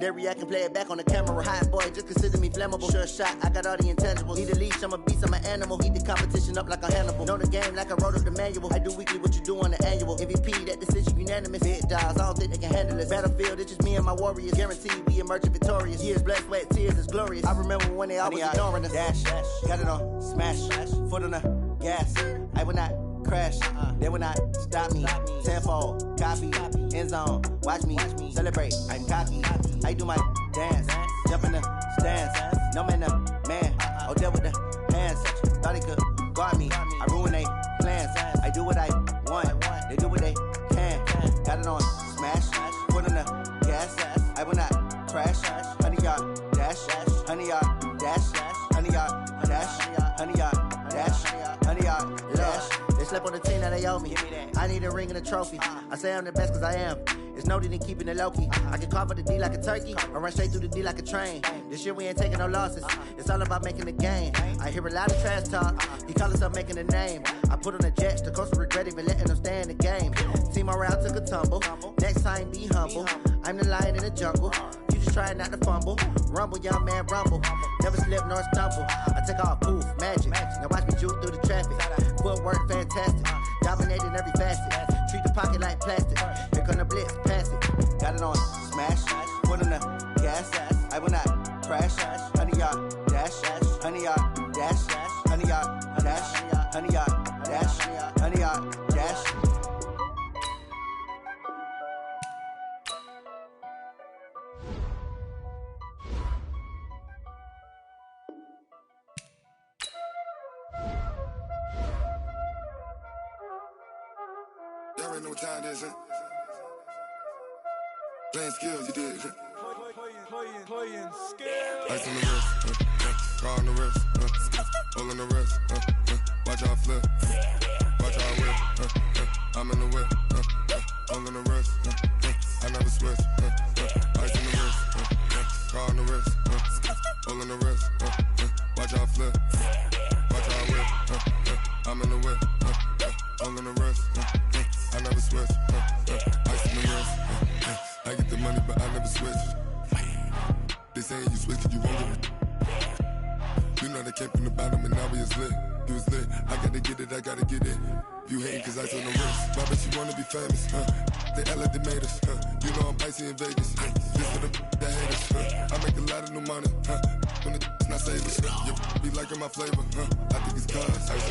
They react and play it back on the camera. Hot boy, just consider me flammable. Sure shot, I got all the intangibles. Need a leash, I'm a beast, I'm an animal. Heat the competition up like a Hannibal. Know the game like I wrote up the manual. I do weekly what you do on the annual. MVP, that decision unanimous. Big dogs, I don't think they can handle it. Battlefield, it's just me and my warriors. Guaranteed we emerging victorious. Years, blood, sweat, tears, it's glorious. I remember when they always ignoring us. Dash, got it on, smash, foot on the gas. I will not crash, they will not stop me. Tenfold, copy, end zone, watch me celebrate. I'm cocky, I do my dance, jump in the stands. No man, man, oh there with the hands. Thought he could guard me, I ruin they plans. I do what I want, they do what they can. Got it on smash, foot on the gas. I will not crash, 100-yard dash, 100-yard dash, 100-yard dash, 100-yard dash, 100-yard dash. They slept on the team that they owe me. I need a ring and a trophy. I say I'm the best cause I am. It's noted in keeping it low-key. I can carve for the D like a turkey, or run straight through the D like a train. This year we ain't taking no losses. It's all about making the game. I hear a lot of trash talk. He call himself making a name. I put on the jets. The coach regret even letting them stay in the game. Team around took a tumble. Next time be humble. I'm the lion in the jungle. You just trying not to fumble. Rumble, young man, rumble. Never slip nor stumble. I take off, poof, magic. Now watch me juke through the traffic. Footwork fantastic. Dominating every facet. Treat the pocket like plastic. Here come the blitz, pass it. Got it on smash. Foot on the gas. I will not crash. 100-yard dash. 100-yard dash. 100-yard dash. 100-yard dash. 100-yard dash. There ain't no time, this it. Playing skills, you did. Playing skills. Ice on the wrist, car on the wrist, all on the wrist, watch out flip, watch out whip, I'm in the whip, all on the wrist, I never switch, ice on the wrist, car on the wrist, all on the wrist, watch out flip, watch out whip, I'm in the whip, all on the wrist, I never switch, ice on the wrist, I get the money but I never switch. They saying you switch and you won't get it. You know they came from the bottom and now we is lit. You was lit, I gotta get it, I gotta get it. You hating cause I told the wrist. Why bet you wanna be famous, They LA they made us, You know I'm icy in Vegas, This for the haters, I make a lot of new money, When it's not savers, You be liking my flavor, I think it's cause ice on the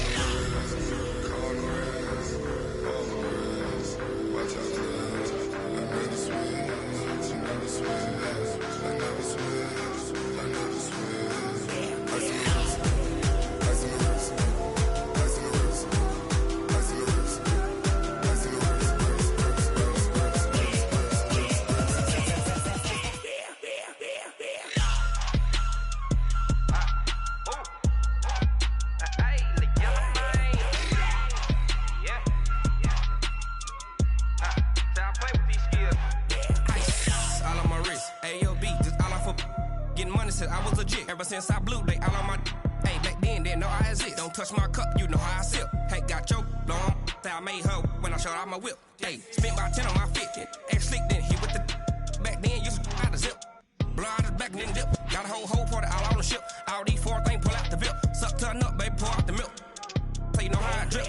wrist, car on the wrist, all on the wrist, watch out for this. I never switch, you never switch. I never switch, I never switch. Ice on the wrist, ice on the wrist, ice on the wrist, ice on the wrist, ice on the wrist, I was legit. Ever since I blew, they all on my hey, back then, didn't know I exist. Don't touch my cup, you know how I sip. Hey, got your long, say I made her when I showed out my whip. Hey, spent about 10 on my fit. Ex slick, then hit with the back then, used to out the zip. Blow out his back, then dip. Got a whole party all on the ship. All these 4 things pull out the VIP. Suck to a nut, baby, pour out the milk. So you know how I drip.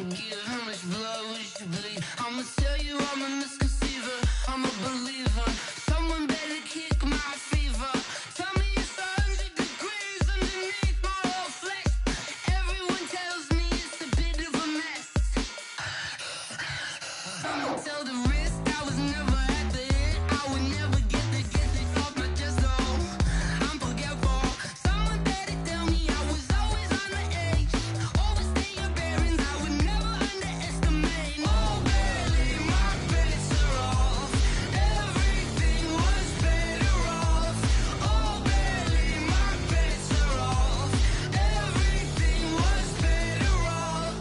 give? How much blood would you bleed? I'ma tell you I'm a misconceiver, I'm a believer. Someone better kick my fever. Tell me it's 100 degrees underneath my whole flesh. Everyone tells me it's a bit of a mess. I'ma tell the risk I was never at the hit. I would never get it off my chest, though. I'm forgetful. Someone better tell me I was always on the edge. Overstay your bearings, I would never underestimate. Oh, barely, my bets are off. Everything was better off. Oh, barely, my bets are off. Everything was better off.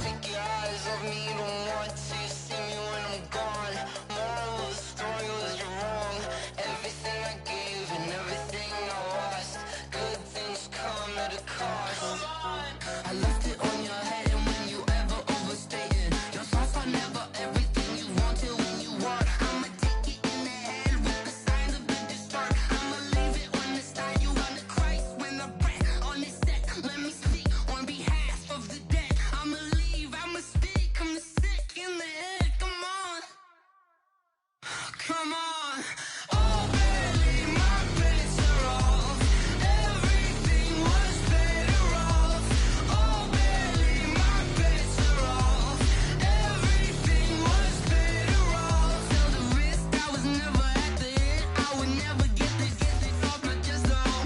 Take your eyes off me, you don't want to see me when I'm gone. Moral of the story was you're wrong. Everything I gave and everything I lost. Good things come at a cost. I left it on your head, and when you ever overstated, your thoughts are never everything you wanted when you want. I'ma take it in the head with the signs of the distort. I'ma leave it on the side. You on the Christ when I breath on this set. Let me speak on behalf of the dead. I'ma leave, I'ma speak. I'm the sick in the head. Come on, come on. Oh, barely, my bets are off. Everything was better off. Oh, barely, my bets are off. Everything was better off. Tell the risk I was never at the hit. I would never get it off my chest, though.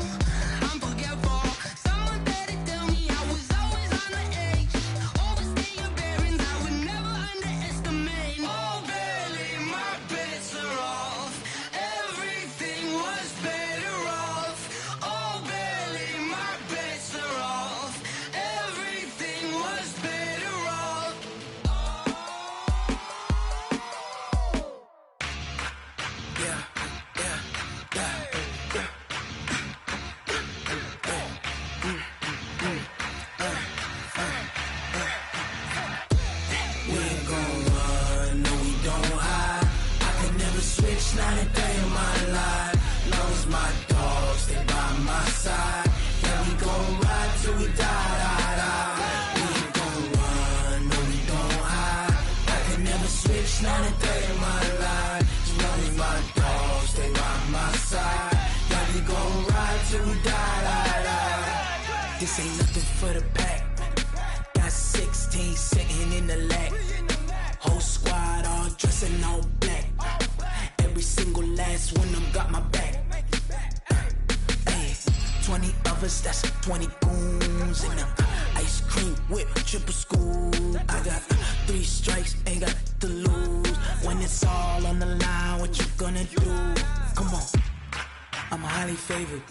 I'm forgetful. Someone better tell me I was always on the edge. Overstay your bearings, I would never underestimate. Oh, barely, my bets are off. Everything was better off. Oh, barely, my bets are off. Everything was better off. We ain't gon' run, no we don't hide. I could never switch, not a day in my life. Long as my dogs, they by my side. Yeah, we gon' ride till we die. We ain't gon' run, no we don't hide. I could never switch, not a day in my life. As long as my dogs, they by my side. Yeah, we gon' ride till we die. This ain't nothing for the pack. Got 16 sitting in the lag. Whole squad all dressing all black. Every single last one of them got my back. Ay, 20 of us, that's 20 goons in them. Ice cream whip, triple scoop. I got 3 strikes, ain't got to lose. When it's all on the line, what you gonna do? Come on, I'm highly favored.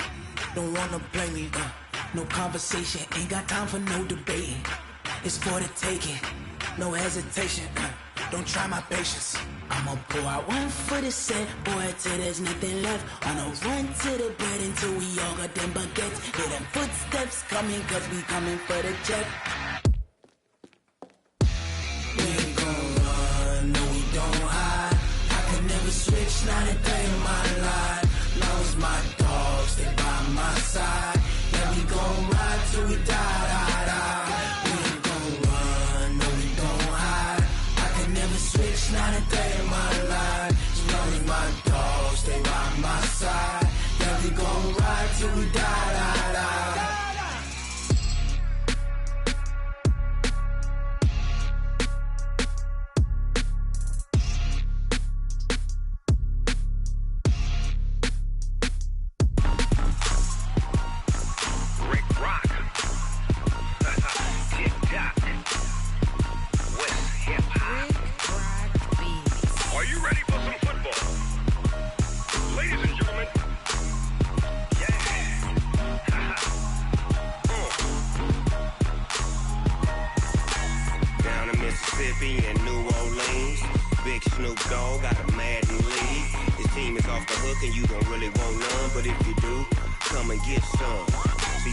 Don't wanna play me, no conversation, ain't got time for no debating. It's for the taking, no hesitation. Don't try my patience. I'ma pour out one for the set, boy, till there's nothing left. On a run to the bread until we all got them baguettes. Hear them footsteps coming, cause we coming for the check. We ain't gon' run, no we don't hide. I could never switch, not a day in my life. Long as my dogs, they by my side. Yeah, we gon' ride till we die. We ain't gon' run, no we don't hide. I could never switch, not a day in my life. As long as my dogs, they by my side. Yeah, we gon' ride till we die.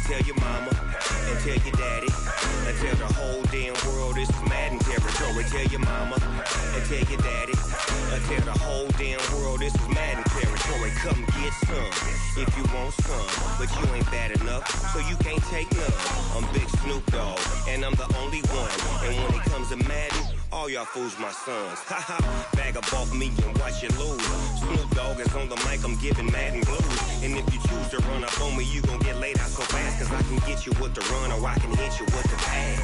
Tell your mama and tell your daddy and tell the whole damn world this is Madden territory. territory. Tell your mama and tell your daddy. Tell the whole damn world this is Madden territory. Come get some if you want some, but you ain't bad enough, so you can't take none. I'm Big Snoop Dogg, and I'm the only one. And when it comes to Madden, all y'all fools my sons. Haha, bag up off me and watch you lose. Snoop Dogg is on the mic, I'm giving Madden blues. And if you choose to run up on me, you gon' get laid out so fast, cause I can get you with the run or I can hit you with the pass.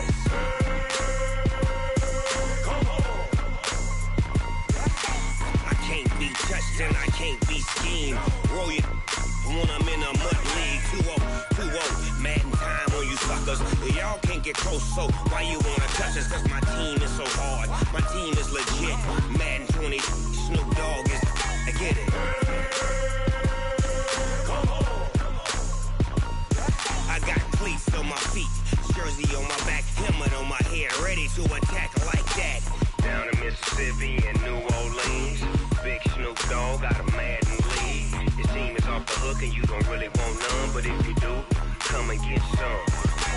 I can't be touched and I can't be schemed. Roll you when I'm in a mud league. 2-0, Madden time on you suckers. Y'all can't get close, so why you wanna touch us? Cause my team is so hard, my team is legit. Madden 20, Snoop Dogg is, I get it. I got cleats on my feet, jersey on my back, helmet on my head, ready to attack like that. Down in Mississippi and New Orleans, Big Snoop Dogg got a Madden league. Your team is off the hook and you don't really want none, but if you do, come and get some.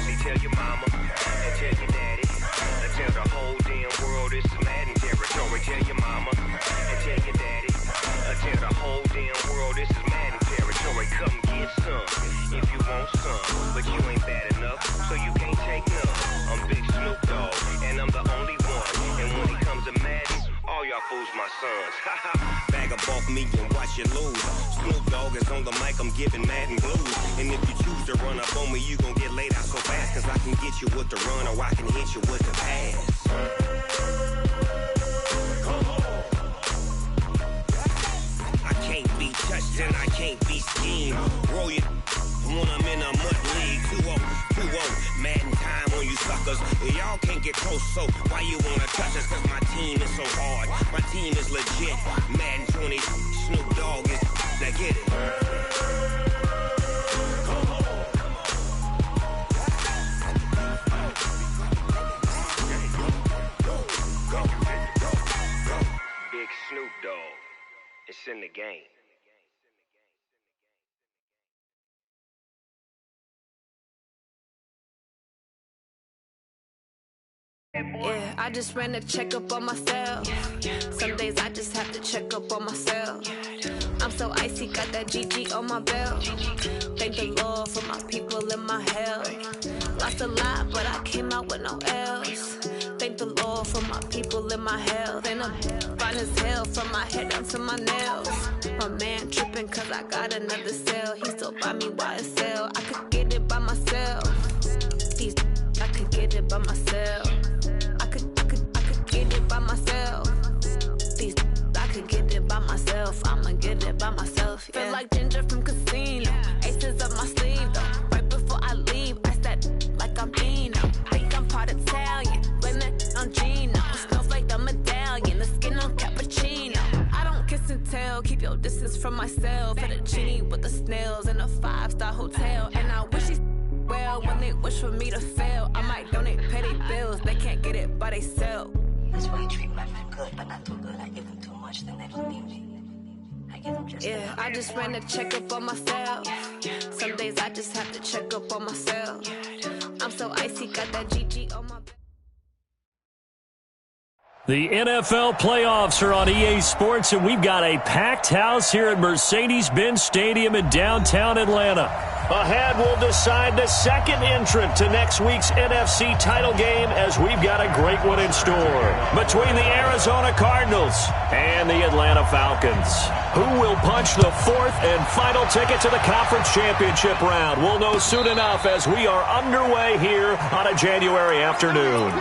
See, tell your mama and tell your daddy, and tell the whole damn world this is Madden territory. Tell your mama and tell your daddy, and tell the whole damn world this is Madden territory. Come get some if you want some, but you ain't bad enough, so you can't take none. I'm Big Snoop Dogg, and I'm the only one. And when it comes to Madden, all y'all fools my sons. Bag up off me and watch you lose. Snoop Dogg is on the mic, I'm giving Madden blues. And if you choose to run up on me, you gon' get laid out so fast, cause I can get you with the run or I can hit you with the pass. I can't be touched and I can't be schemed. Roll you when I'm in a mud league. 2-0, Madden time on you suckers. Y'all can't get close, so why you wanna touch us? Cause my team is so hard, my team is legit. Madden 20, Snoop Dogg is, now get it. Big Snoop Dogg, it's in the game. Yeah, I just ran a checkup on myself. Some days I just have to check up on myself. I'm so icy, got that GG on my belt. Thank the Lord for my people in my health. Lost a lot, but I came out with no L's. Thank the Lord for my people in my health. And I'm fine as hell from my head down to my nails. My man tripping cause I got another cell. He still buy me YSL. I could get it by myself. These I could get it by myself. I could get it by myself. These I could get it by myself. I'ma get it by myself. Yeah. Feel like Ginger from Casino. Aces up my sleeve though. Right before I leave, I said like I'm Dino. Think I'm part Italian. Blame it on Gino. Snowflake the medallion. The skin on cappuccino. I don't kiss and tell. Keep your distance from myself. At a genie with the snails in a 5-star hotel. And I wish these well when they wish for me to fail. I might donate petty bills. They can't get it by they sell. That's why you treat my men good, but not too good. I give them too much, then they don't need me. I give them just yeah, I just ran a checkup on myself. Some days I just have to check up on myself. I'm so icy, got that GG on my back. The NFL playoffs are on EA Sports, and we've got a packed house here at Mercedes-Benz Stadium in downtown Atlanta. Ahead, we'll decide the second entrant to next week's NFC title game, as we've got a great one in store between the Arizona Cardinals and the Atlanta Falcons. Who will punch the fourth and final ticket to the conference championship round? We'll know soon enough as we are underway here on a January afternoon.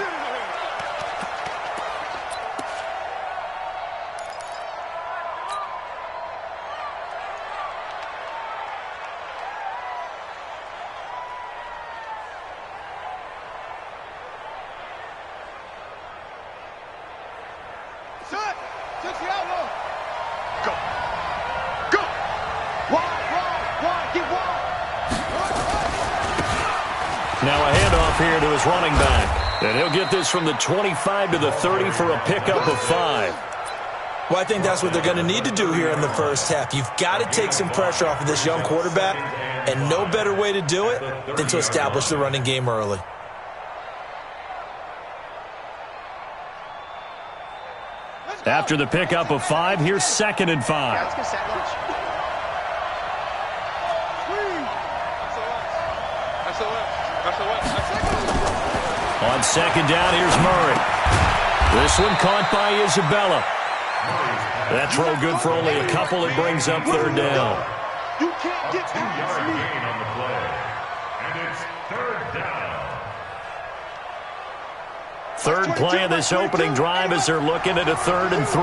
Now a handoff here to his running back. And he'll get this from the 25 to the 30 for a pickup of 5. Well, I think that's what they're going to need to do here in the first half. You've got to take some pressure off of this young quarterback, and no better way to do it than to establish the running game early. After the pickup of 5, here's 2nd and 5. On 2nd down, here's Murray. This one caught by Isabella. That throw good for only a couple. It brings up 3rd down. You can't get past me. On the play. And it's 3rd down. 3rd play of this opening drive as they're looking at a 3rd and 3.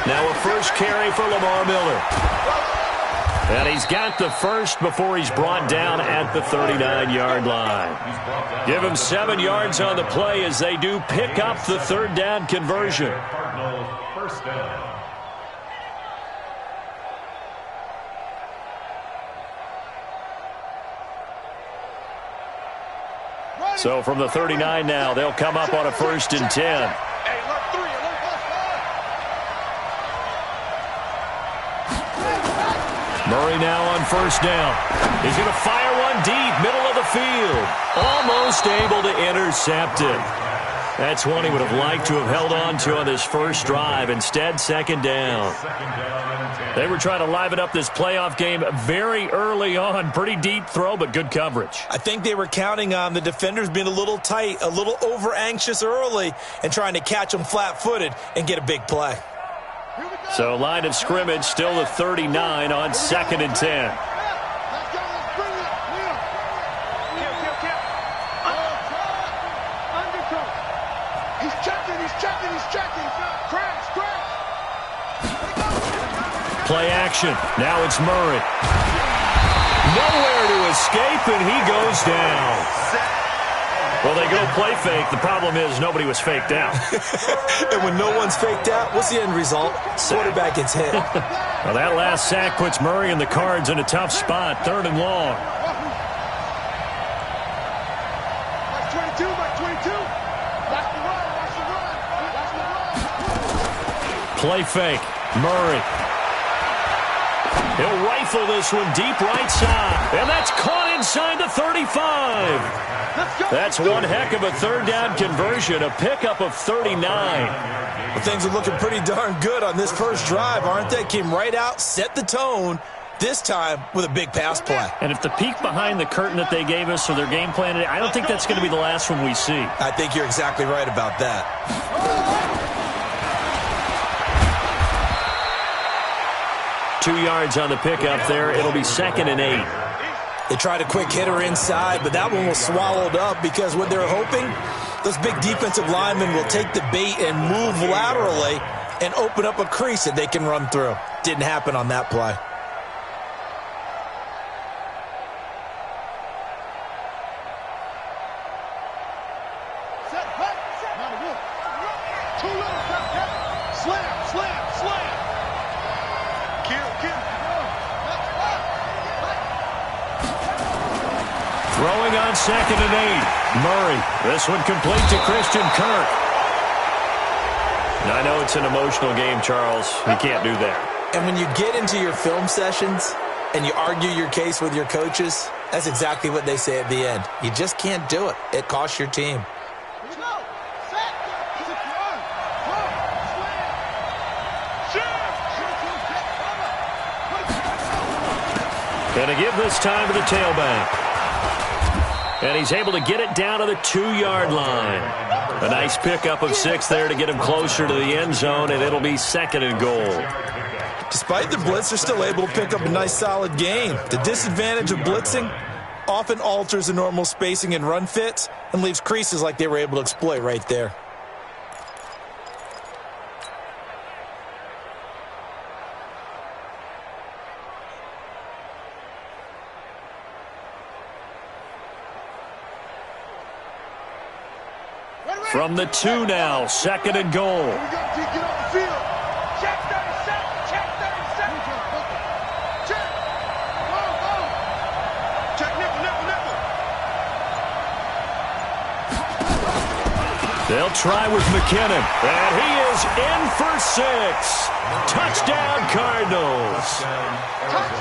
Now a first carry for Lamar Miller. And he's got the first before he's brought down at the 39-yard line. Give him 7 yards on the play as they do pick up the 3rd down conversion. First down. So from the 39 now, they'll come up on a 1st and 10. Murray now on 1st down. He's going to fire one deep, middle of the field. Almost able to intercept it. That's one he would have liked to have held on to on this first drive. Instead, 2nd down. They were trying to liven up this playoff game very early on. Pretty deep throw, but good coverage. I think they were counting on the defenders being a little tight, a little over-anxious early, and trying to catch them flat-footed and get a big play. So line of scrimmage still the 39 on 2nd and 10. Play action. Now it's Murray. Nowhere to escape, and he goes down. Well, they go play fake. The problem is nobody was faked out. And when no one's faked out, what's the end result? Quarterback gets hit. Well, that last sack puts Murray and the Cards in a tough spot. 3rd and long. Play fake. Murray. He'll rifle this one deep right side. And that's caught inside the 35. That's one heck of a 3rd down conversion. A pickup of 39. Well, things are looking pretty darn good on this first drive, aren't they? Came right out, set the tone, this time with a big pass play. And if the peek behind the curtain that they gave us or their game plan, I don't think that's going to be the last one we see. I think you're exactly right about that. 2 yards on the pickup there. It'll be 2nd and 8. They tried a quick hitter inside, but that one was swallowed up because what they're hoping, those big defensive linemen will take the bait and move laterally and open up a crease that they can run through. Didn't happen on that play. Throwing on 2nd and 8. Murray. This one complete to Christian Kirk. I know it's an emotional game, Charles. You can't do that. And when you get into your film sessions and you argue your case with your coaches, that's exactly what they say at the end. You just can't do it. It costs your team. Going to give this time to the tailback. And he's able to get it down to the 2-yard line. A nice pickup of 6 there to get him closer to the end zone, and it'll be 2nd and goal. Despite the blitz, they're still able to pick up a nice solid gain. The disadvantage of blitzing often alters the normal spacing and run fits and leaves creases like they were able to exploit right there. From the 2 now, 2nd and goal. They'll try with McKinnon, and he is in for 6. Touchdown, Cardinals.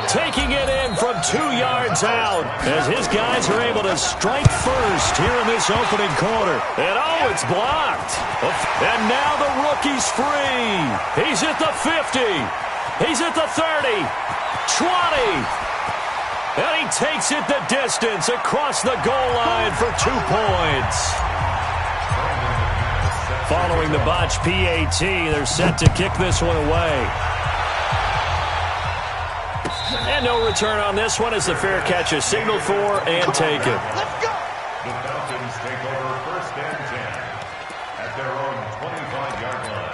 Taking it in from 2 yards out as his guys are able to strike first here in this opening quarter. And oh, it's blocked. And now the rookie's free. He's at the 50. He's at the 30. 20. And he takes it the distance across the goal line for 2 points. Following the botch PAT, they're set to kick this one away. And no return on this one as the fair catch is signaled for and taken. Let's go! The Falcons take over 1st and 10 at their own 25-yard line.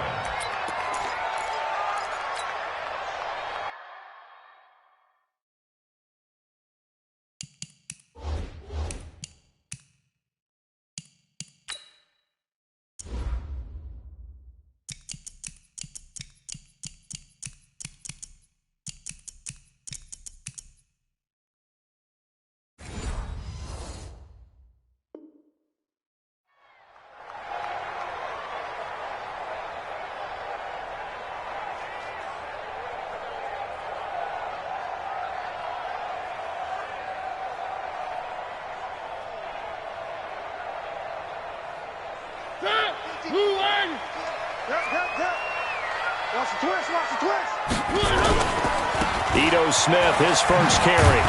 Ito Smith, his first carry.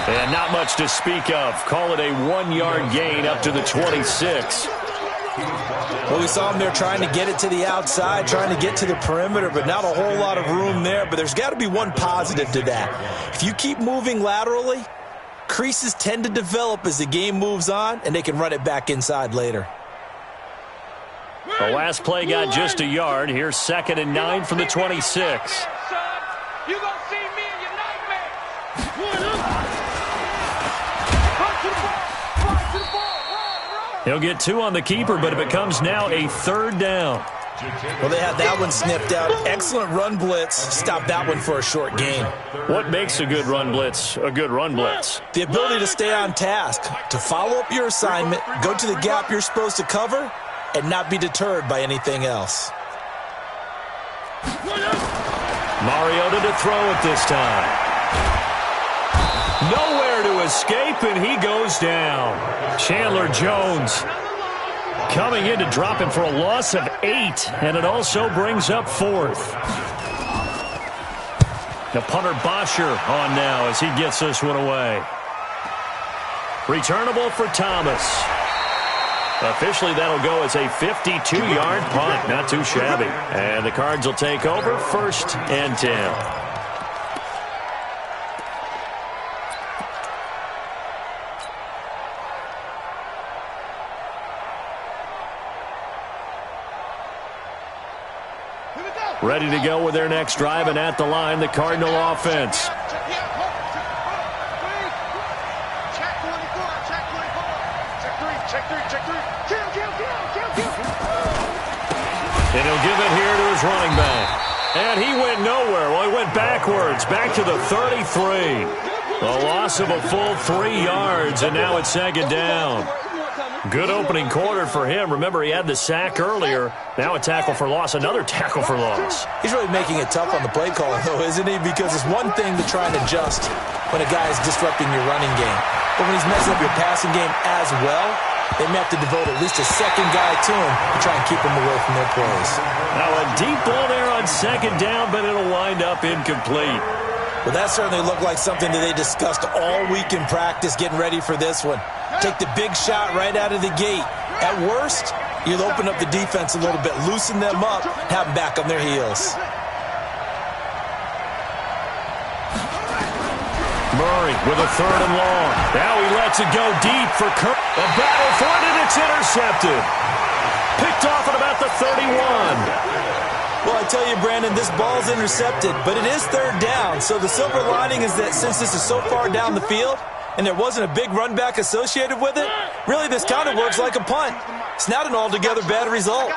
And not much to speak of. Call it a 1-yard gain up to the 26. Well, we saw him there trying to get it to the outside, trying to get to the perimeter, but not a whole lot of room there. But there's got to be one positive to that. If you keep moving laterally, creases tend to develop as the game moves on, and they can run it back inside later. The last play got just a yard. Here's 2nd and 9 from the 26. You gonna see me in your nightmare. He'll get 2 on the keeper, but it becomes now a 3rd down. Well, they had that one snipped out. Excellent run blitz. Stop that one for a short gain. What makes a good run blitz a good run blitz? The ability to stay on task, to follow up your assignment, go to the gap you're supposed to cover, and not be deterred by anything else. Mariota to throw it this time. Nowhere to escape, and he goes down. Chandler Jones coming in to drop him for a loss of 8, and it also brings up 4th. The punter Bosher on now as he gets this one away. Returnable for Thomas. Officially, that'll go as a 52-yard punt. Not too shabby. And the Cards will take over 1st and 10. Ready to go with their next drive, and at the line, the Cardinal offense. And he'll give it here to his running back. And he went nowhere. Well, he went backwards, back to the 33. A loss of a full 3 yards, and now it's 2nd down. Good opening quarter for him. Remember, he had the sack earlier. Now a tackle for loss, another tackle for loss. He's really making it tough on the play calling, though, isn't he? Because it's one thing to try and adjust when a guy is disrupting your running game. But when he's messing up your passing game as well, they may have to devote at least a second guy to him to try and keep him away from their plays. Now a deep ball there on 2nd down, but it'll wind up incomplete. Well, that certainly looked like something that they discussed all week in practice getting ready for this one. Take the big shot right out of the gate. At worst, you'll open up the defense a little bit, loosen them up, have them back on their heels. Murray with a 3rd and long. Now he lets it go deep for Kirk. A battle for it, and it's intercepted. Picked off at about the 31. Well, I tell you, Brandon, this ball's intercepted, but it is 3rd down. So the silver lining is that since this is so far down the field and there wasn't a big run back associated with it, really this kind of works like a punt. It's not an altogether bad result.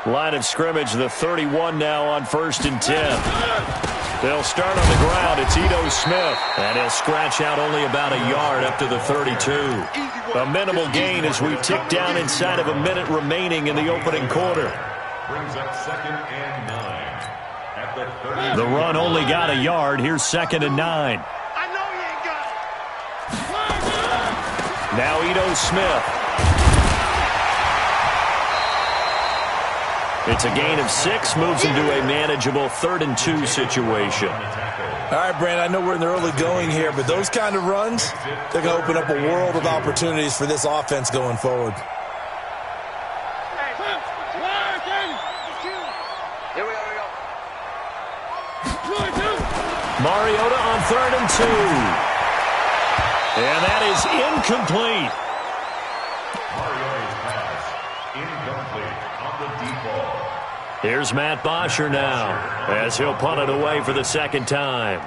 Line of scrimmage, the 31 now on 1st and 10. They'll start on the ground. It's Ito Smith, and he'll scratch out only about a yard up to the 32. A minimal gain as we tick down inside of a minute remaining in the opening quarter. Brings up 2nd and 9 at the 30. The run only got a yard. Here's 2nd and 9. I know you ain't got it. Now Ito Smith. It's a gain of 6, moves him to a manageable 3rd and 2 situation. All right, Brandon, I know we're in the early going here, but those kind of runs, they're going to open up a world of opportunities for this offense going forward. Mariota on 3rd and 2. And that is incomplete. Mariota's pass incomplete on the deep ball. Here's Matt Bosher now as he'll punt it away for the 2nd time.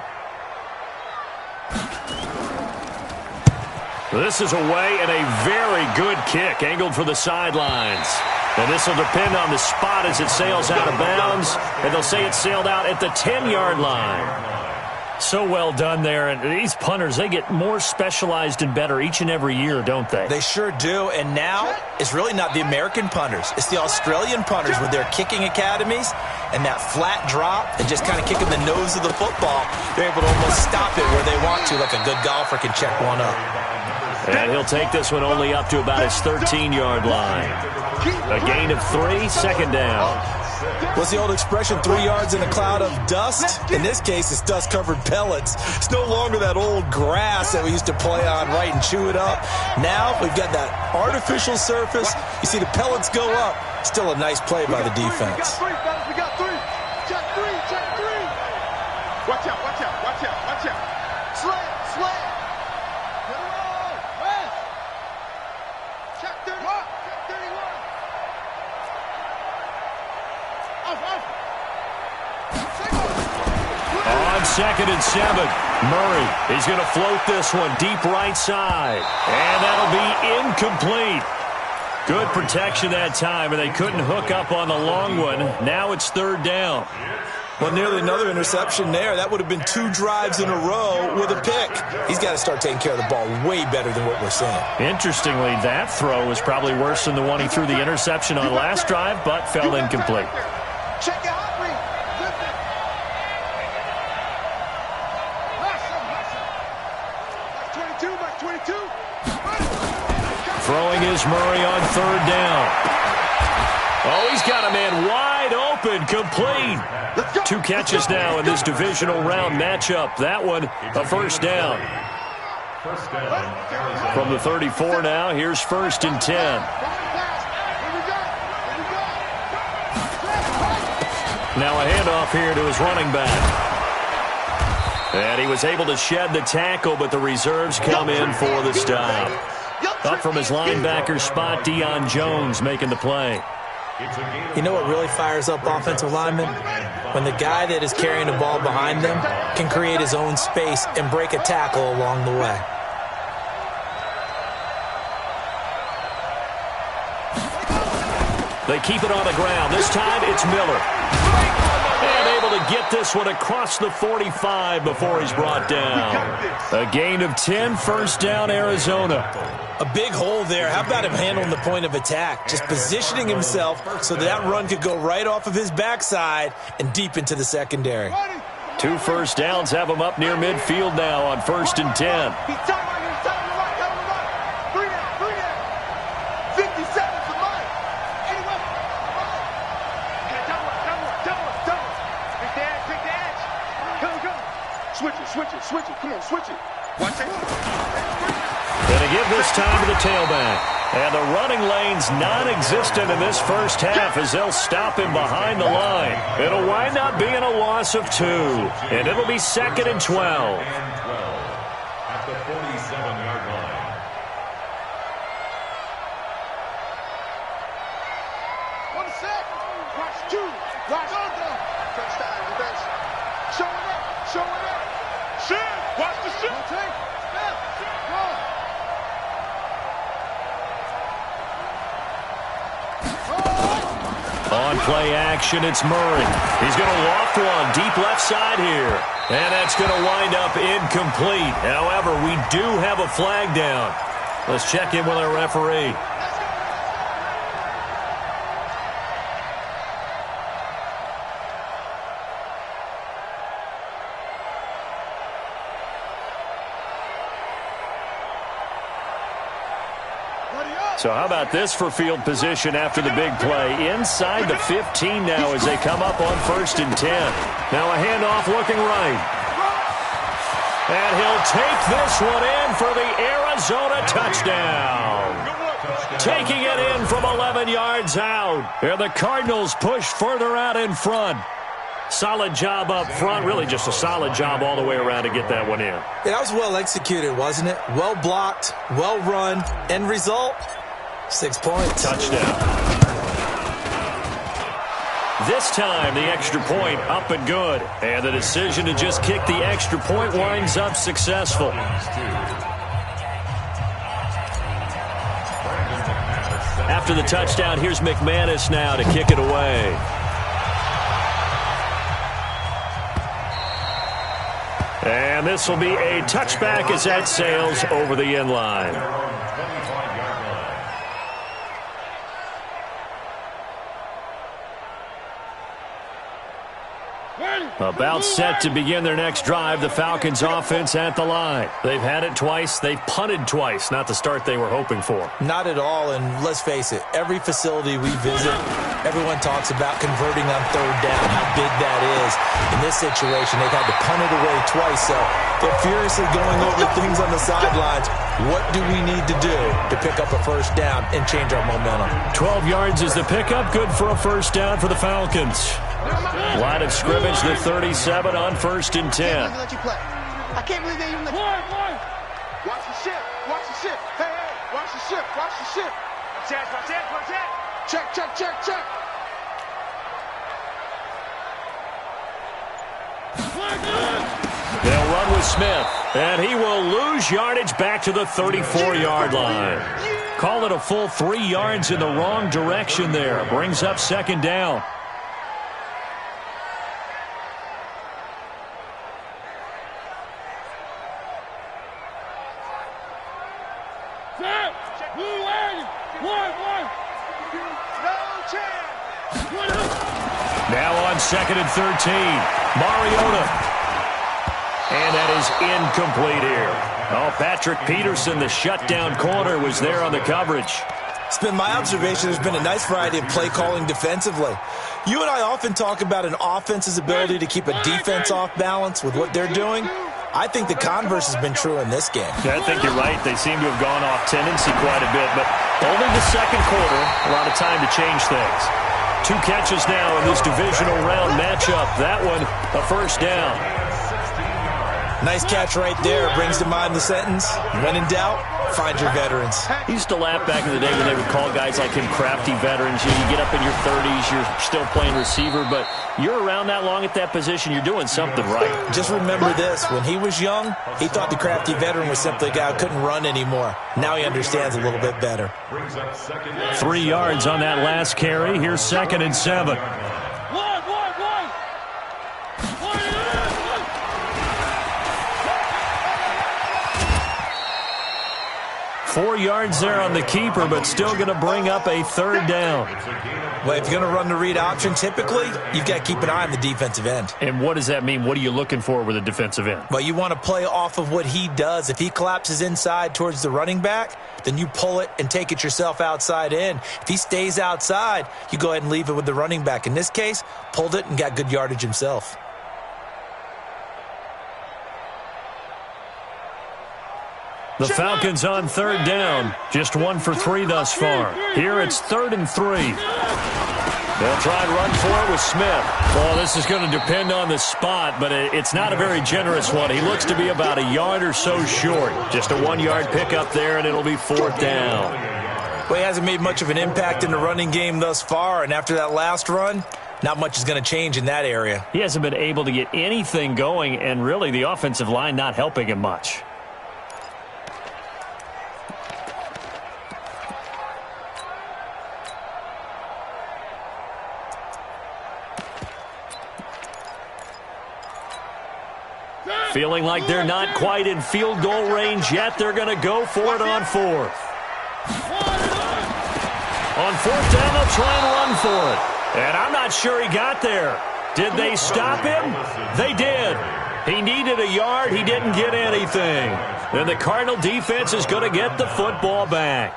This is away and a very good kick angled for the sidelines. And this will depend on the spot as it sails out of bounds. And they'll say it sailed out at the 10-yard line. So well done there. And these punters, they get more specialized and better each and every year, don't they? They sure do. And now it's really not the American punters. It's the Australian punters with their kicking academies and that flat drop and just kind of kicking the nose of the football. They're able to almost stop it where they want to, like a good golfer can check one up. And he'll take this one only up to about his 13-yard line. A gain of 3, 2nd down. What's the old expression, 3 yards in a cloud of dust? In this case, it's dust-covered pellets. It's no longer that old grass that we used to play on, right, and chew it up. Now we've got that artificial surface. You see the pellets go up. Still a nice play by the defense. We got 3. Check 3. Watch out. Slam. Hit it all. West. Check 31. On 2nd and 7, Murray is going to float this one deep right side. And that'll be incomplete. Good protection that time, and they couldn't hook up on the long one. Now it's 3rd down. Well, nearly another interception there. That would have been 2 drives in a row with a pick. He's got to start taking care of the ball way better than what we're seeing. Interestingly, that throw was probably worse than the one he threw the interception on last drive, but fell incomplete. Check out. Throwing is Murray on 3rd down. Oh, he's got a man wide open, complete. 2 catches now in this divisional round matchup. That one, a 1st down. From the 34 now, here's 1st and 10. Now a handoff here to his running back. And he was able to shed the tackle, but the reserves come in for the stop. Up from his linebacker spot, Deion Jones making the play. You know what really fires up offensive linemen? When the guy that is carrying the ball behind them can create his own space and break a tackle along the way. They keep it on the ground. This time it's Miller. And able to get this one across the 45 before he's brought down. A gain of 10, 1st down, Arizona. A big hole there. How about him handling the point of attack? Just positioning himself so that run could go right off of his backside and deep into the secondary. 2 first downs have him up near midfield now on 1st and 10. Switch it. Come on, switch it. Watch it. Gonna give this time to the tailback. And the running lane's non-existent in this first half as they'll stop him behind the line. It'll wind up being a loss of 2. And it'll be 2nd and 12. At the 47-yard line. One sec. Watch 2. Watch touchdown defense. Show it up. Shoot. Watch the shoot. On play action, it's Murray. He's going to loft one deep left side here. And that's going to wind up incomplete. However, we do have a flag down. Let's check in with our referee. So how about this for field position after the big play? Inside the 15 now as they come up on 1st and 10. Now a handoff looking right. And he'll take this one in for the Arizona touchdown. Taking it in from 11 yards out. And the Cardinals push further out in front. Solid job up front. Really just a solid job all the way around to get that one in. Yeah, that was well executed, wasn't it? Well blocked, well run. End result, 6 points. Touchdown. This time, the extra point up and good. And the decision to just kick the extra point winds up successful. After the touchdown, here's McManus now to kick it away. And this will be a touchback as that sails over the end line. About set to begin their next drive, the Falcons offense at the line. They've had it twice. They've punted twice. Not the start they were hoping for. Not at all, and let's face it, every facility we visit, everyone talks about converting on 3rd down, how big that is. In this situation, they've had to punt it away twice, so they're furiously going over things on the sidelines. What do we need to do to pick up a 1st down and change our momentum? 12 yards is the pickup. Good for a 1st down for the Falcons. Line of scrimmage, the 37 on 1st and 10. I can't believe they even let you. Watch the ship. Watch the ship. Hey, hey. Watch the ship. Watch the ship. Watch it. Check. They'll run with Smith, and he will lose yardage back to the 34-yard line. Call it a full 3 yards in the wrong direction there. Brings up 2nd down. Now on 2nd and 13. Mariota. And that is incomplete here. Oh, Patrick Peterson, the shutdown corner, was there on the coverage. It's been my observation there's been a nice variety of play calling defensively. You and I often talk about an offense's ability to keep a defense off balance with what they're doing. I think the converse has been true in this game. Yeah, I think you're right. They seem to have gone off tendency quite a bit, but only the 2nd quarter, a lot of time to change things. 2 catches now in this divisional round matchup. That one, a 1st down. Nice catch right there. Brings to mind the sentence, when in doubt, find your veterans. He used to laugh back in the day when they would call guys like him crafty veterans. You get up in your 30s, you're still playing receiver, but you're around that long at that position, you're doing something right. Just remember this. When he was young, he thought the crafty veteran was simply a guy who couldn't run anymore. Now he understands a little bit better. 3 yards on that last carry. Here's 2nd and 7. 4 yards there on the keeper, but still going to bring up a 3rd down. Well, if you're going to run the read option, typically, you've got to keep an eye on the defensive end. And what does that mean? What are you looking for with a defensive end? Well, you want to play off of what he does. If he collapses inside towards the running back, then you pull it and take it yourself outside in. If he stays outside, you go ahead and leave it with the running back. In this case, pulled it and got good yardage himself. The Falcons on 3rd down. Just 1 for 3 thus far. Here it's 3rd and 3. They'll try and run for it with Smith. Well, this is going to depend on the spot, but it's not a very generous one. He looks to be about a yard or so short. Just a 1-yard pickup there, and it'll be 4th down. Well, he hasn't made much of an impact in the running game thus far, and after that last run, not much is going to change in that area. He hasn't been able to get anything going, and really the offensive line not helping him much. Feeling like they're not quite in field goal range yet, they're going to go for it on fourth. On fourth down, they'll try and run for it. And I'm not sure he got there. Did they stop him? They did. He needed a yard. He didn't get anything. Then the Cardinal defense is going to get the football back.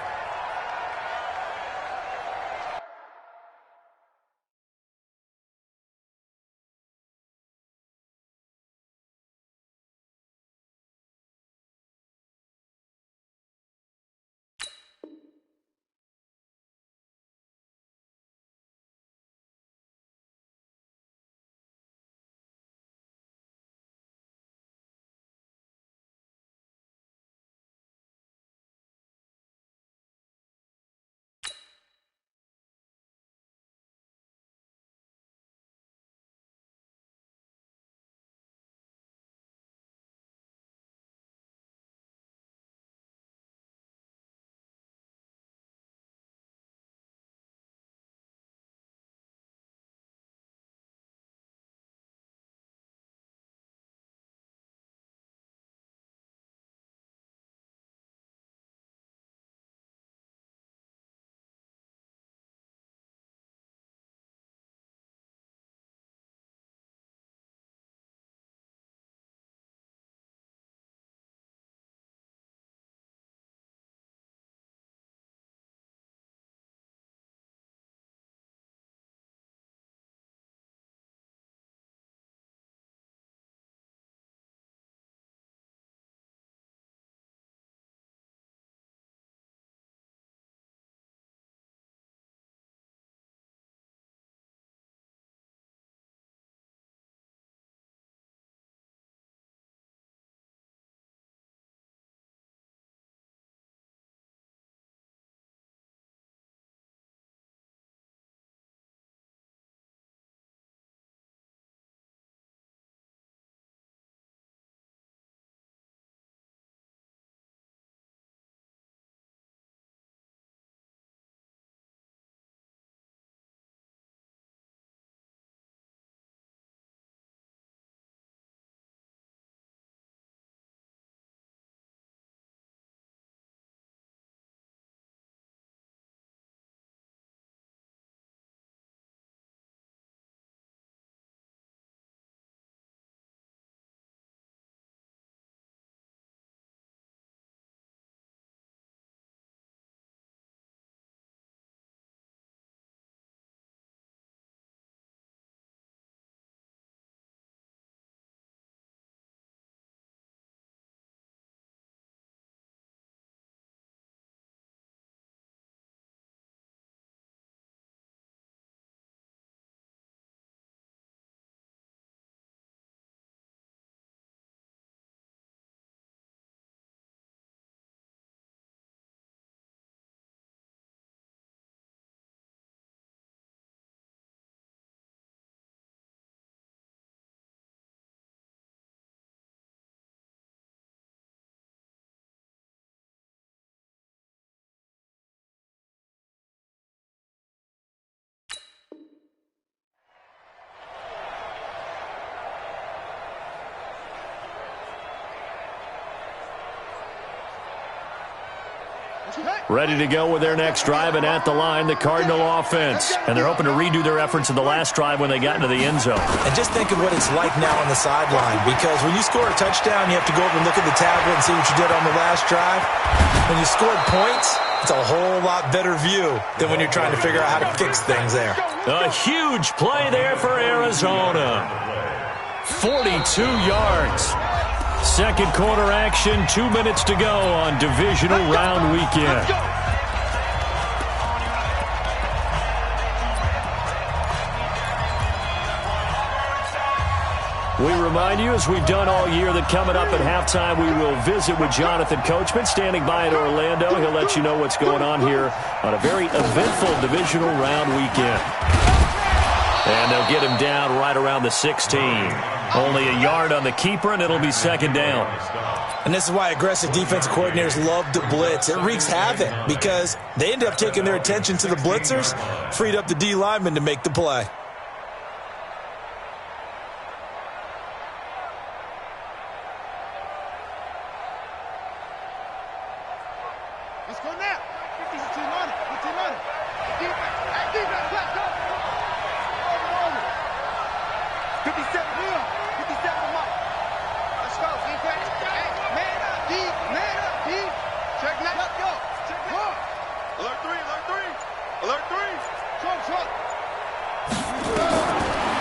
Ready to go with their next drive, and at the line, the Cardinal offense. And they're hoping to redo their efforts in the last drive when they got into the end zone. And just think of what it's like now on the sideline, because when you score a touchdown, you have to go over and look at the tablet and see what you did on the last drive. When you scored points, it's a whole lot better view than when you're trying to figure out how to fix things there. A huge play there for Arizona. 42 yards. Second quarter action, 2 minutes to go on divisional round weekend. We remind you, as we've done all year, that coming up at halftime, we will visit with Jonathan Coachman, standing by in Orlando. He'll let you know what's going on here on a very eventful divisional round weekend. And they'll get him down right around the 16. Only a yard on the keeper, and it'll be second down. And this is why aggressive defensive coordinators love to blitz. It wreaks havoc because they end up taking their attention to the blitzers, freed up the D lineman to make the play.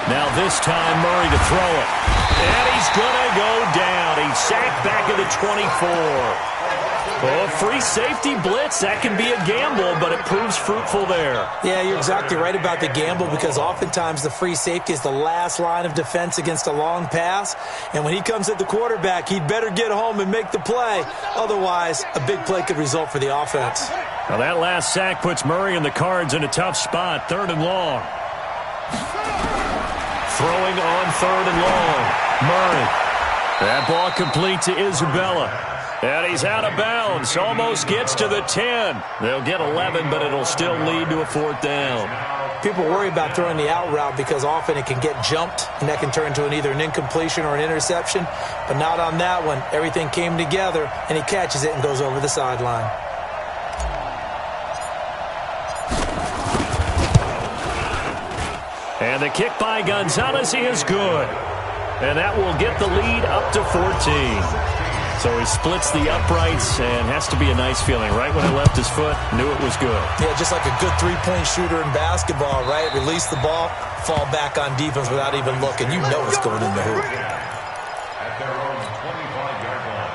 Now this time, Murray to throw it. And he's going to go down. He's sacked back at the 24. Oh, free safety blitz. That can be a gamble, but it proves fruitful there. Yeah, you're exactly right about the gamble because oftentimes the free safety is the last line of defense against a long pass. And when he comes at the quarterback, he'd better get home and make the play. Otherwise, a big play could result for the offense. Now that last sack puts Murray and the Cards in a tough spot, 3rd and long. Throwing on 3rd and long. Murray. That ball complete to Isabella. And he's out of bounds. Almost gets to the 10. They'll get 11, but it'll still lead to a 4th down. People worry about throwing the out route because often it can get jumped, and that can turn into either an incompletion or an interception. But not on that one. Everything came together, and he catches it and goes over the sideline. And the kick by Gonzalez is good. And that will get the lead up to 14. So he splits the uprights and has to be a nice feeling. Right when he left his foot, knew it was good. Yeah, just like a good three-point shooter in basketball, right? Release the ball, fall back on defense without even looking. You know it's going in the hoop. At their own 25-yard line.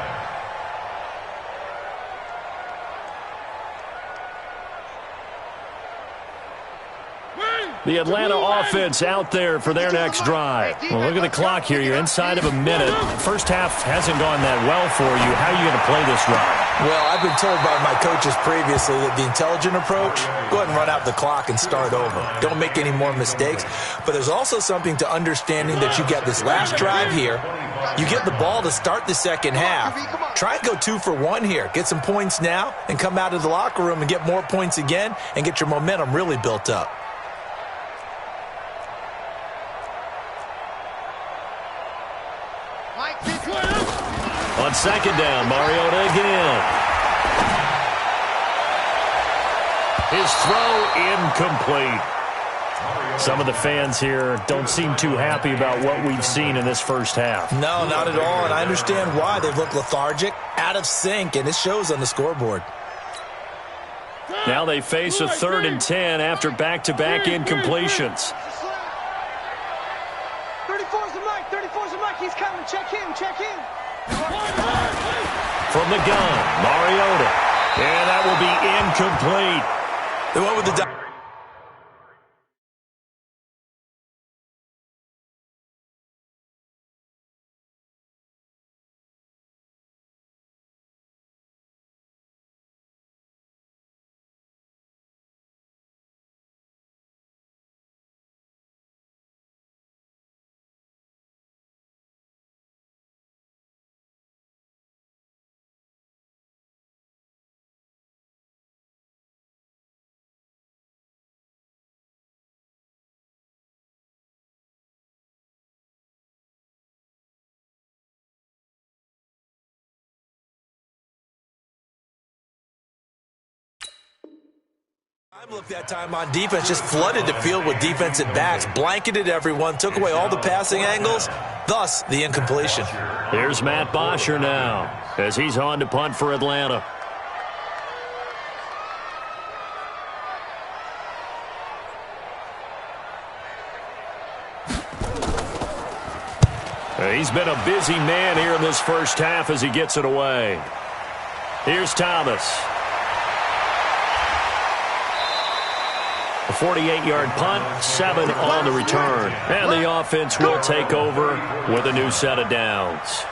The Atlanta offense out there for their next drive. Well, look at the clock here. You're inside of a minute. First half hasn't gone that well for you. How are you going to play this drive? Well, I've been told by my coaches previously that the intelligent approach, go ahead and run out the clock and start over. Don't make any more mistakes. But there's also something to understanding that you get this last drive here. You get the ball to start the second half. Try and go 2 for 1 here. Get some points now and come out of the locker room and get more points again and get your momentum really built up. On second down, Mariota again. His throw incomplete. Some of the fans here don't seem too happy about what we've seen in this first half. No, not at all, and I understand why. They look lethargic, out of sync, and it shows on the scoreboard. Now they face a 3rd and 10 after back-to-back incompletions. 34's the mic, 34's the mic, he's coming, check him, check him. From the gun, Mariota. And that will be incomplete. They went with the... Look, that time on defense, just flooded the field with defensive backs, blanketed everyone, took away all the passing angles, thus the incompletion. Here's Matt Bosher now as he's on to punt for Atlanta. He's been a busy man here in this first half as he gets it away. Here's Thomas. A 48-yard punt, 7 on the return. And the offense will take over with a new set of downs.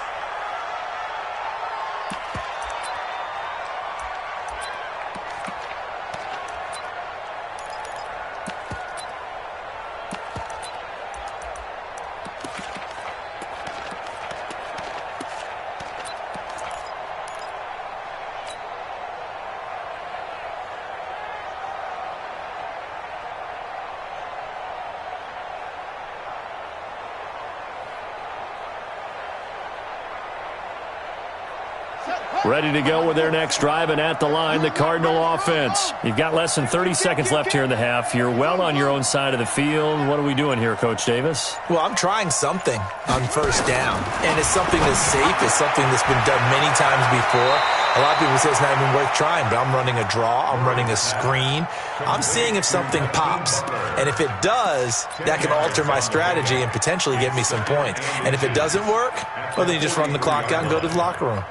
Ready to go with their next drive, and at the line, the Cardinal offense. You've got less than 30 seconds left here in the half. You're well on your own side of the field. What are we doing here, Coach Davis? Well, I'm trying something on first down, and it's something that's safe. It's something that's been done many times before. A lot of people say it's not even worth trying, but I'm running a draw. I'm running a screen. I'm seeing if something pops. And if it does, that can alter my strategy and potentially get me some points. And if it doesn't work, well, then you just run the clock out and go to the locker room.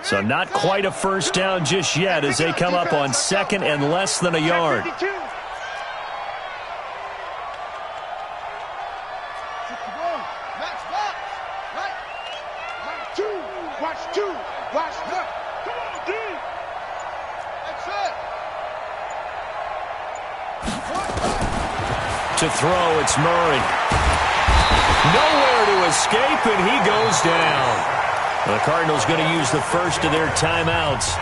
So not quite a first down just yet as they come up on second and less than a yard. To throw, it's Murray. Nowhere to escape, and he goes down. The Cardinals going to use the first of their timeouts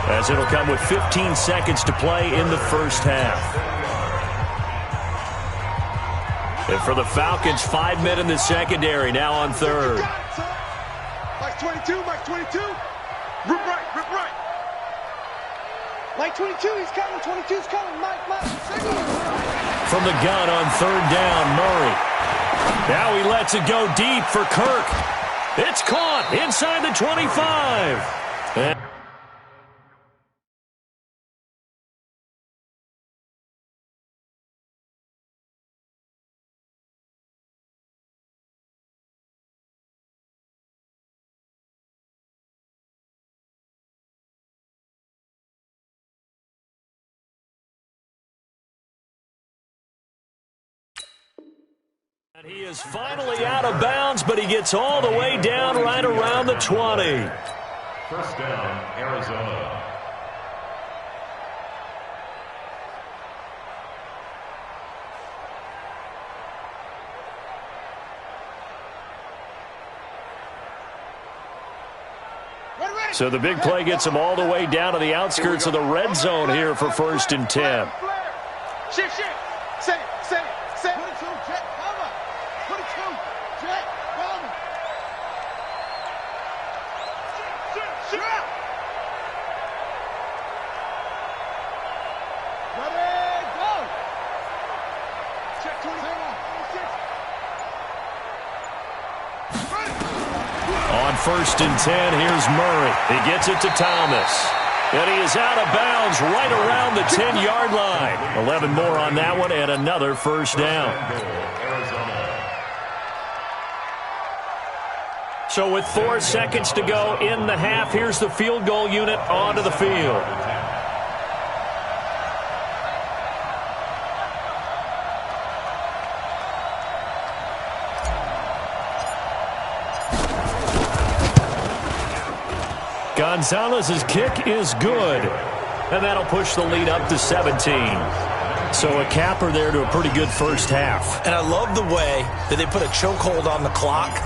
as it'll come with 15 seconds to play in the first half. And for the Falcons, 5 men in the secondary, now on third. Mike 22, Mike 22. Rip right, rip right. Mike 22, he's coming, 22's coming. Mike, From the gun on third down, Murray. Now he lets it go deep for Kirk. It's caught inside the 25. And he is finally out of bounds, but he gets all the way down right around the 20. First down, Arizona. So the big play gets him all the way down to the outskirts of the red zone here for first and 10. Shit. Say it. 22, jet, cover. 22, jet, cover. Shit. Ready, go. Check 26. On first and 10, here's Murray. He gets it to Thomas. And he is out of bounds right around the 10-yard line. 11 more on that one and another first down. So with 4 seconds to go in the half, here's the field goal unit onto the field. Gonzalez's kick is good, and that'll push the lead up to 17. So a capper there to a pretty good first half. And I love the way that they put a chokehold on the clock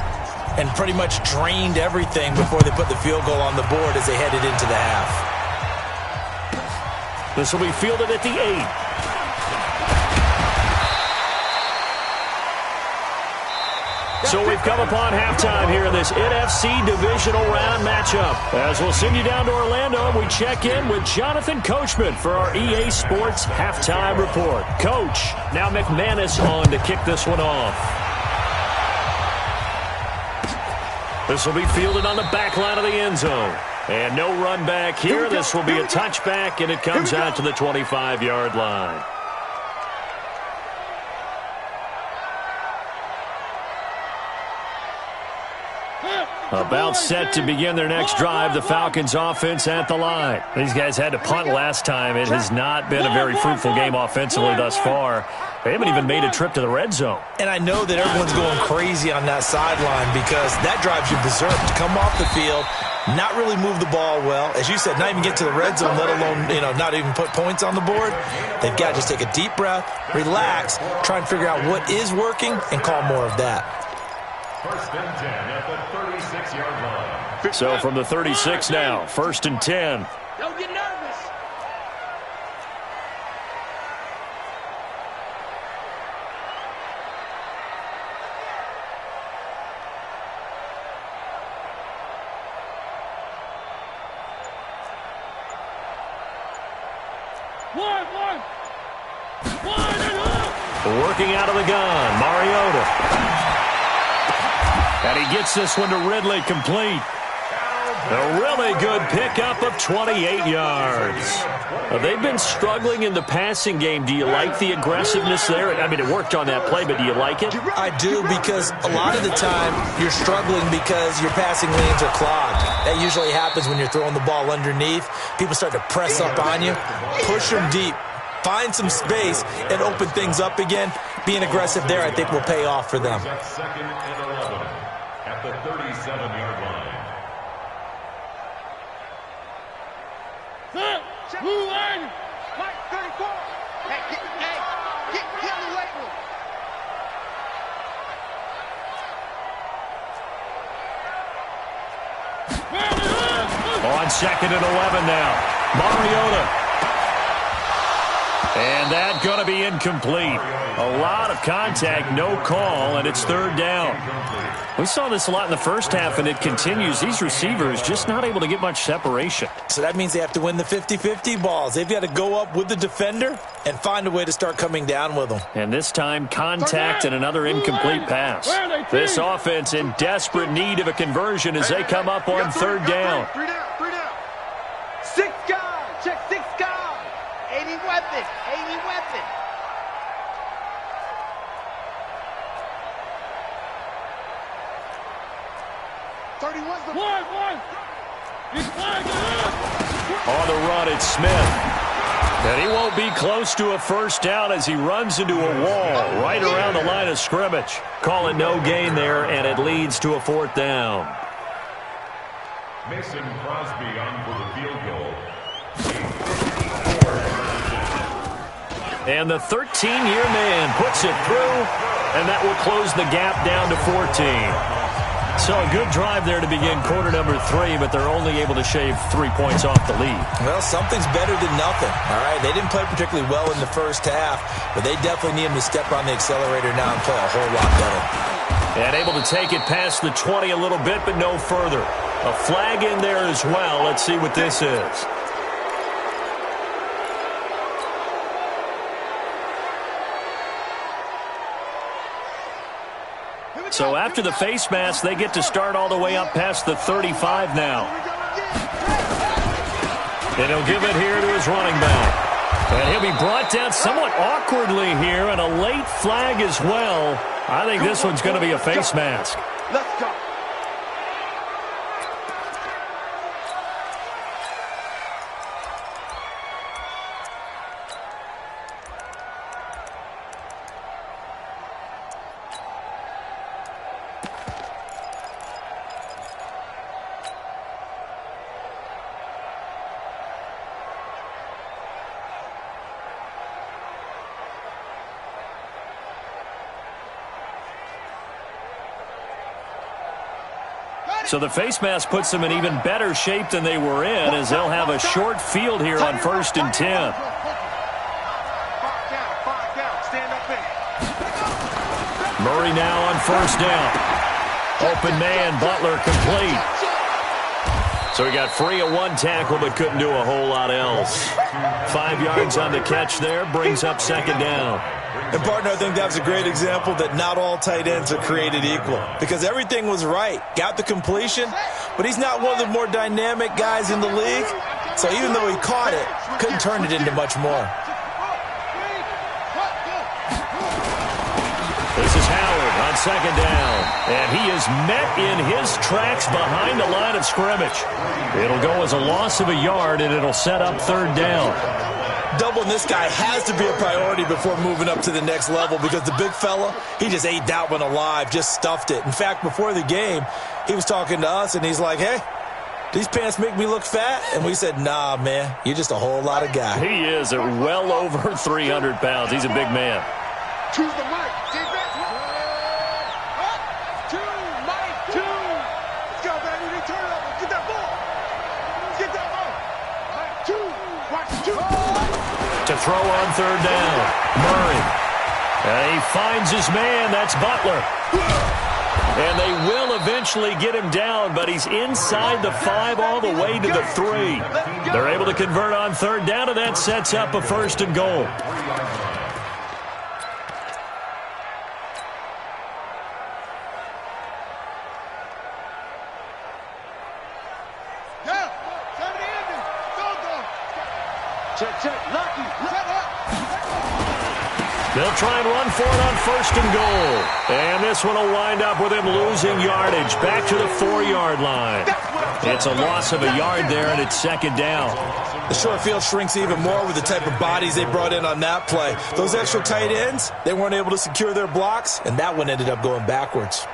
and pretty much drained everything before they put the field goal on the board as they headed into the half. This will be fielded at the 8. So we've come upon halftime here in this NFC Divisional Round matchup. As we'll send you down to Orlando, and we check in with Jonathan Coachman for our EA Sports Halftime Report. Coach, now McManus on to kick this one off. This will be fielded on the back line of the end zone. And no run back here. This will be a touchback, and it comes out to the 25-yard line. About set to begin their next drive, the Falcons offense at the line. These guys had to punt last time. It has not been a very fruitful game offensively thus far. They haven't even made a trip to the red zone. And I know that everyone's going crazy on that sideline because that drives you berserk to come off the field, not really move the ball well. As you said, not even get to the red zone, let alone, not even put points on the board. They've got to just take a deep breath, relax, try and figure out what is working, and call more of that. First and 10 at the 36-yard line. So from the 36 now, first and 10. Don't get nervous. Working out of the gun, Mariota. And he gets this one to Ridley complete. A really good pickup of 28 yards. They've been struggling in the passing game. Do you like the aggressiveness there? I mean, it worked on that play, but do you like it? I do, because a lot of the time you're struggling because your passing lanes are clogged. That usually happens when you're throwing the ball underneath. People start to press up on you. Push them deep. Find some space and open things up again. Being aggressive there, I think, will pay off for them. Second and 11 at the 37-yard line. Move in! Mike, 34! Hey, get in the weight room! On second and 11 now. Mariota. And that's going to be incomplete. A lot of contact, no call, and it's third down. We saw this a lot in the first half, and it continues. These receivers just not able to get much separation. So that means they have to win the 50-50 balls. They've got to go up with the defender and find a way to start coming down with them. And this time, contact and another incomplete pass. This offense in desperate need of a conversion as they come up on third down. 3 down. 6 guys. Check 6 guys. 80 weapon. 80 weapon. On the run, it's Smith. And he won't be close to a first down as he runs into a wall right around the line of scrimmage. Call it no gain there, and it leads to a fourth down. Mason Crosby on for the field goal. And the 13-year man puts it through, and that will close the gap down to 14. So a good drive there to begin quarter number 3, but they're only able to shave 3 points off the lead. Well, something's better than nothing, all right? They didn't play particularly well in the first half, but they definitely need them to step on the accelerator now and play a whole lot better. And able to take it past the 20 a little bit, but no further. A flag in there as well. Let's see what this is. So after the face mask, they get to start all the way up past the 35 now. And he'll give it here to his running back. And he'll be brought down somewhat awkwardly here, and a late flag as well. I think this one's going to be a face mask. Let's go. So the face mask puts them in even better shape than they were in, as they'll have a short field here on 1st and 10. Murray now on 1st down. Open man, Butler complete. So he got free of one tackle, but couldn't do a whole lot else. 5 yards on the catch there, brings up 2nd down. And, partner, I think that's a great example that not all tight ends are created equal, because everything was right. Got the completion, but he's not one of the more dynamic guys in the league. So even though he caught it, couldn't turn it into much more. This is Howard on 2nd down, and he is met in his tracks behind the line of scrimmage. It'll go as a loss of a yard, and it'll set up 3rd down. Doubling this guy has to be a priority before moving up to the next level, because the big fella, he just ate that one alive, just stuffed it. In fact, before the game, he was talking to us, and he's like, hey, these pants make me look fat? And we said, nah, man, you're just a whole lot of guy. He is at well over 300 pounds. He's a big man. Choose the mic. Defense. Up. 2, Mike, 2. Let's go, baby. Return it over. Get that ball. Get that ball. Mike, 2. Watch 2. To throw on 3rd down, Murray. And he finds his man. That's Butler. And they will eventually get him down, but he's inside the 5 all the way to the 3. They're able to convert on 3rd down, and that sets up a 1st and goal. Check. Lucky. Set up. They'll try and run for it on 1st and goal. And this one will wind up with him losing yardage back to the 4-yard line. It's a loss of a yard there, and it's 2nd down. The short field shrinks even more with the type of bodies they brought in on that play. Those extra tight ends, they weren't able to secure their blocks, and that one ended up going backwards.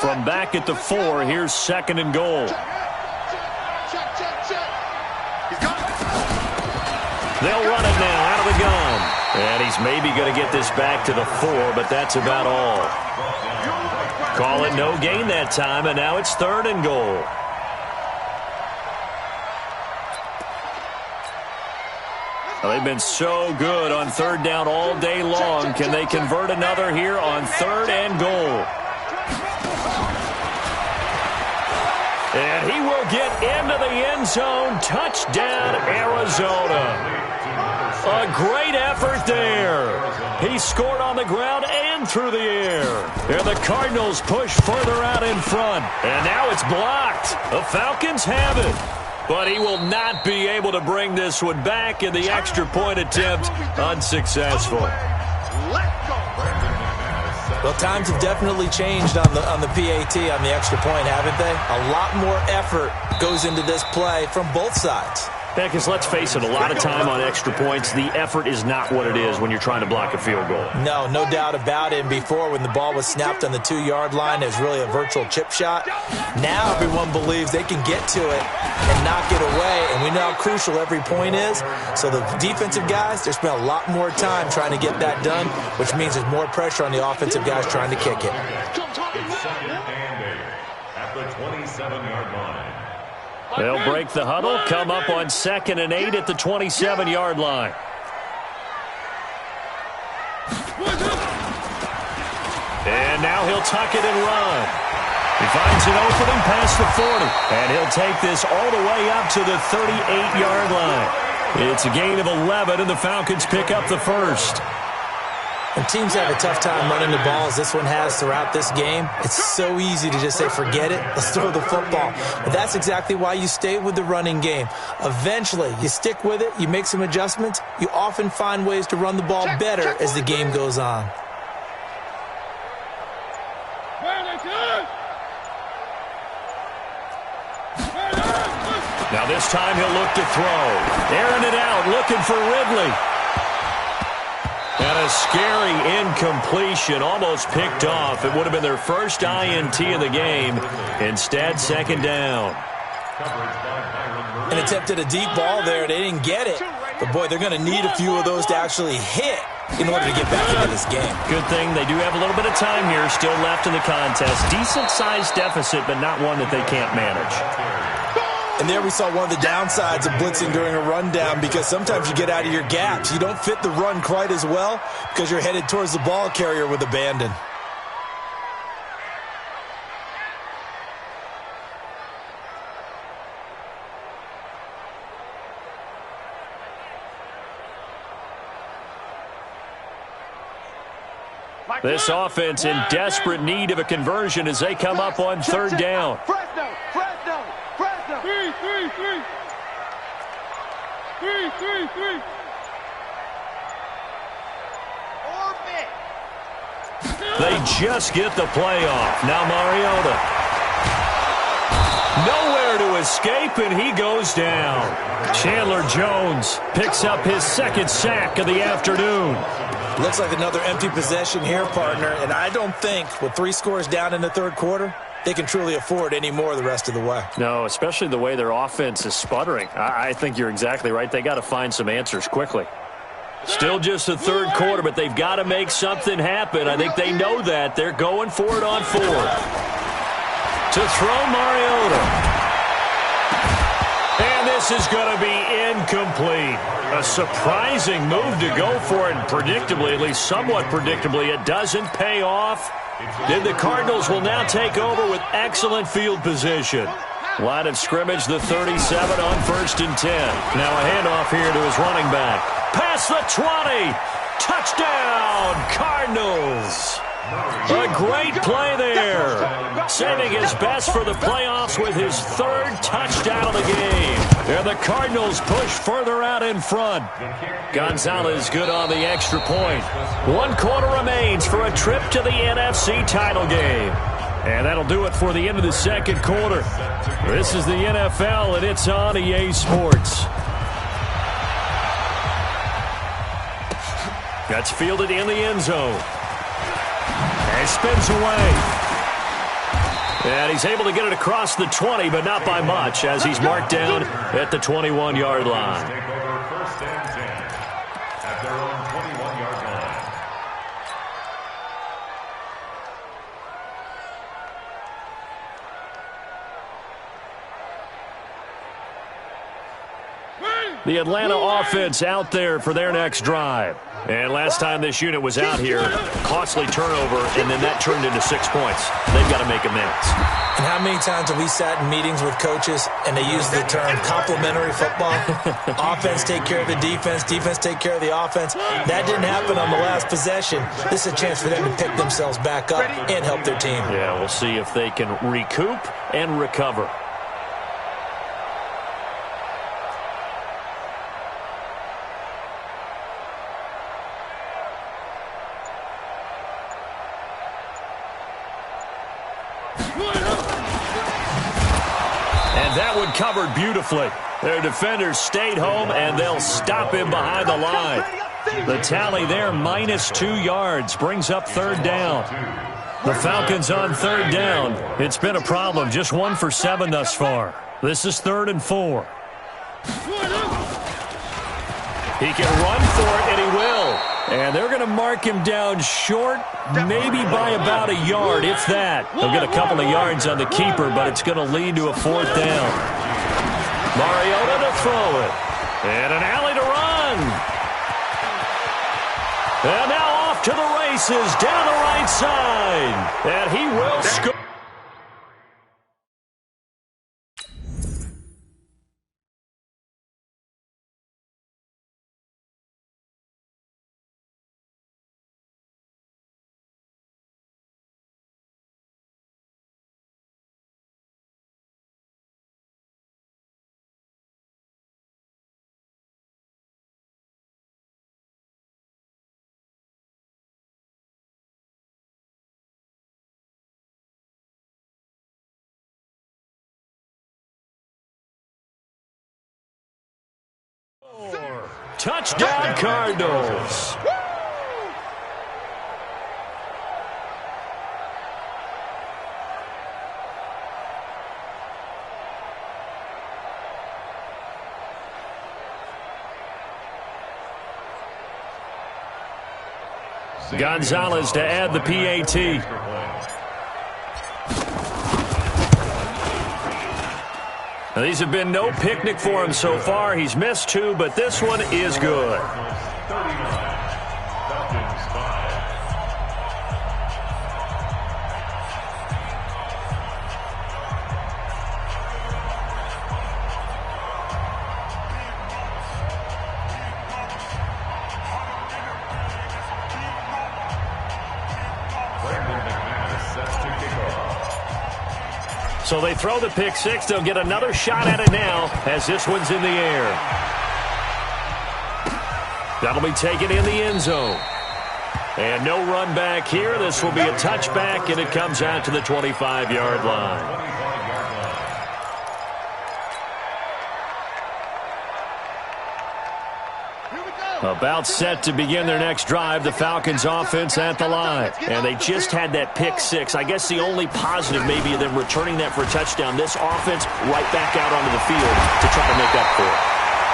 From back at the 4, here's 2nd and goal. Check. He's gone. They'll run it now out of the gun. And he's maybe going to get this back to the 4, but that's about all. Call it no gain that time, and now it's 3rd and goal. Well, they've been so good on 3rd down all day long. Can they convert another here on 3rd and goal? And he will get into the end zone. Touchdown, Arizona. A great effort there. He scored on the ground and through the air. And the Cardinals push further out in front. And now it's blocked. The Falcons have it. But he will not be able to bring this one back, in the extra point attempt unsuccessful. Let's go. Well, times have definitely changed on the PAT, on the extra point, haven't they? A lot more effort goes into this play from both sides. Yeah, because let's face it, a lot of time on extra points, the effort is not what it is when you're trying to block a field goal. No doubt about it. And before, when the ball was snapped on the 2-yard line, it was really a virtual chip shot. Now everyone believes they can get to it and knock it away, and we know how crucial every point is. So the defensive guys, they spent a lot more time trying to get that done, which means there's more pressure on the offensive guys trying to kick it. It's 2nd and 8 at the 27-yard line. They'll break the huddle, come up on 2nd and 8 at the 27-yard line. And now he'll tuck it and run. He finds an opening past the 40. And he'll take this all the way up to the 38-yard line. It's a gain of 11, and the Falcons pick up the first. And teams have a tough time running the ball as this one has throughout this game. It's so easy to just say, forget it, let's throw the football. But that's exactly why you stay with the running game. Eventually, you stick with it, you make some adjustments. You often find ways to run the ball better as the game goes on. Now this time he'll look to throw. Airing it out, looking for Ridley. And a scary incompletion, almost picked off. It would have been their first INT of the game. Instead, 2nd down. And attempted a deep ball there. They didn't get it. But, boy, they're going to need a few of those to actually hit in order to get back into this game. Good thing they do have a little bit of time here still left in the contest. Decent-sized deficit, but not one that they can't manage. And there we saw one of the downsides of blitzing during a rundown, because sometimes you get out of your gaps. You don't fit the run quite as well because you're headed towards the ball carrier with abandon. This offense in desperate need of a conversion as they come up on 3rd down. Fresno. 3. They just get the playoff. Now Mariota. Nowhere to escape, and he goes down. Chandler Jones picks up his 2nd sack of the afternoon. Looks like another empty possession here, partner, and I don't think with 3 scores down in the 3rd quarter, they can truly afford any more the rest of the way. No, especially the way their offense is sputtering. I think you're exactly right. They got to find some answers quickly. Still just the 3rd quarter, but they've got to make something happen. I think they know that. They're going for it on 4th. To throw Mariota. And this is going to be incomplete. A surprising move to go for it, and predictably, at least somewhat predictably, it doesn't pay off. Then the Cardinals will now take over with excellent field position. Line of scrimmage, the 37 on 1st and 10. Now a handoff here to his running back. Past the 20. Touchdown, Cardinals. A great play there. Saving his best for the playoffs with his third touchdown of the game. And the Cardinals push further out in front. Gonzalez good on the extra point. 1 quarter remains for a trip to the NFC title game. And that'll do it for the end of the second quarter. This is the NFL, and it's on EA Sports. That's fielded in the end zone. And spins away. And he's able to get it across the 20, but not by much, as he's marked down at the 21-yard line. Take over first and 10 at their own 21-yard line. The Atlanta offense out there for their next drive. And last time this unit was out here, costly turnover, and then that turned into 6 points. They've got to make amends. And how many times have we sat in meetings with coaches and they use the term complementary football? Offense take care of the defense, defense take care of the offense. That didn't happen on the last possession. This is a chance for them to pick themselves back up and help their team. Yeah, we'll see if they can recoup and recover. That one covered beautifully. Their defenders stayed home, and they'll stop him behind the line. The tally there, -2 yards, brings up third down. The Falcons on third down. It's been a problem, just 1 for 7 thus far. This is 3rd and 4. He can run for it, and he will. And they're going to mark him down short, maybe by about a yard, if that. They'll get a couple of yards on the keeper, but it's going to lead to a 4th down. Mariota to throw it. And an alley to run. And now off to the races down the right side. And he will score. Touchdown, Cardinals. Gonzalez to add the PAT. Now, these have been no picnic for him so far. He's missed 2, but this one is good. 39, Falcons 5. So they throw the pick 6. They'll get another shot at it now as this one's in the air. That'll be taken in the end zone. And no run back here. This will be a touchback, and it comes out to the 25-yard line. About set to begin their next drive, the Falcons offense at the line. And they just had that pick 6. I guess the only positive maybe of them returning that for a touchdown. This offense right back out onto the field to try to make up for it.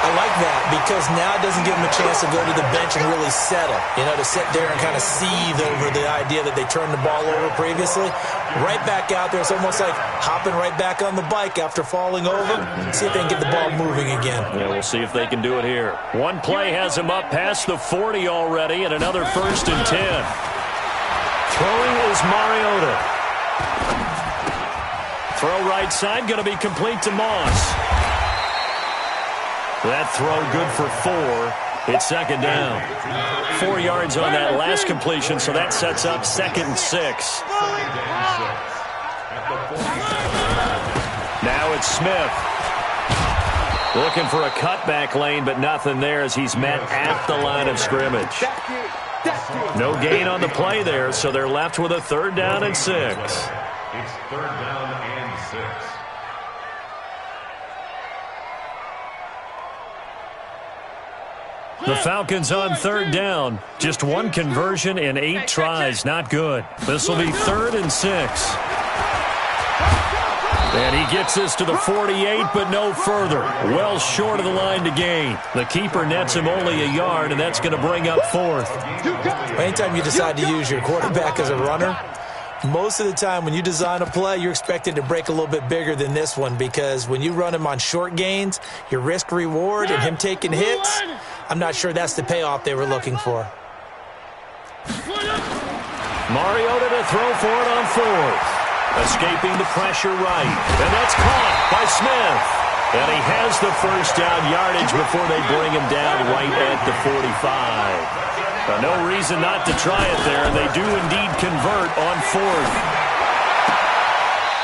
I like that because now it doesn't give them a chance to go to the bench and really settle. You know, to sit there and kind of seethe over the idea that they turned the ball over previously. Right back out there. It's almost like hopping right back on the bike after falling over. See if they can get the ball moving again. Yeah, we'll see if they can do it here. One play has them up past the 40 already, and another 1st and 10. Throwing is Mariota. Throw right side, going to be complete to Moss. That throw good for 4, It's second down. 4 yards on that last completion, so that sets up 2nd and 6. Now it's Smith. Looking for a cutback lane, but nothing there as he's met at the line of scrimmage. No gain on the play there, so they're left with a 3rd down and 6. It's 3rd down and 6. The Falcons on 3rd down. Just 1 conversion in 8 tries. Not good. This will be 3rd and 6. And he gets this to the 48, but no further. Well short of the line to gain. The keeper nets him only a yard, and that's going to bring up 4th. Anytime you decide to use your quarterback as a runner, most of the time when you design a play, you're expected to break a little bit bigger than this one, because when you run him on short gains, your risk-reward and him taking hits, I'm not sure that's the payoff they were looking for. Mariota to throw for it on 4th. Escaping the pressure right. And that's caught by Smith. And he has the 1st down yardage before they bring him down right at the 45. No reason not to try it there, and they do indeed convert on 4th.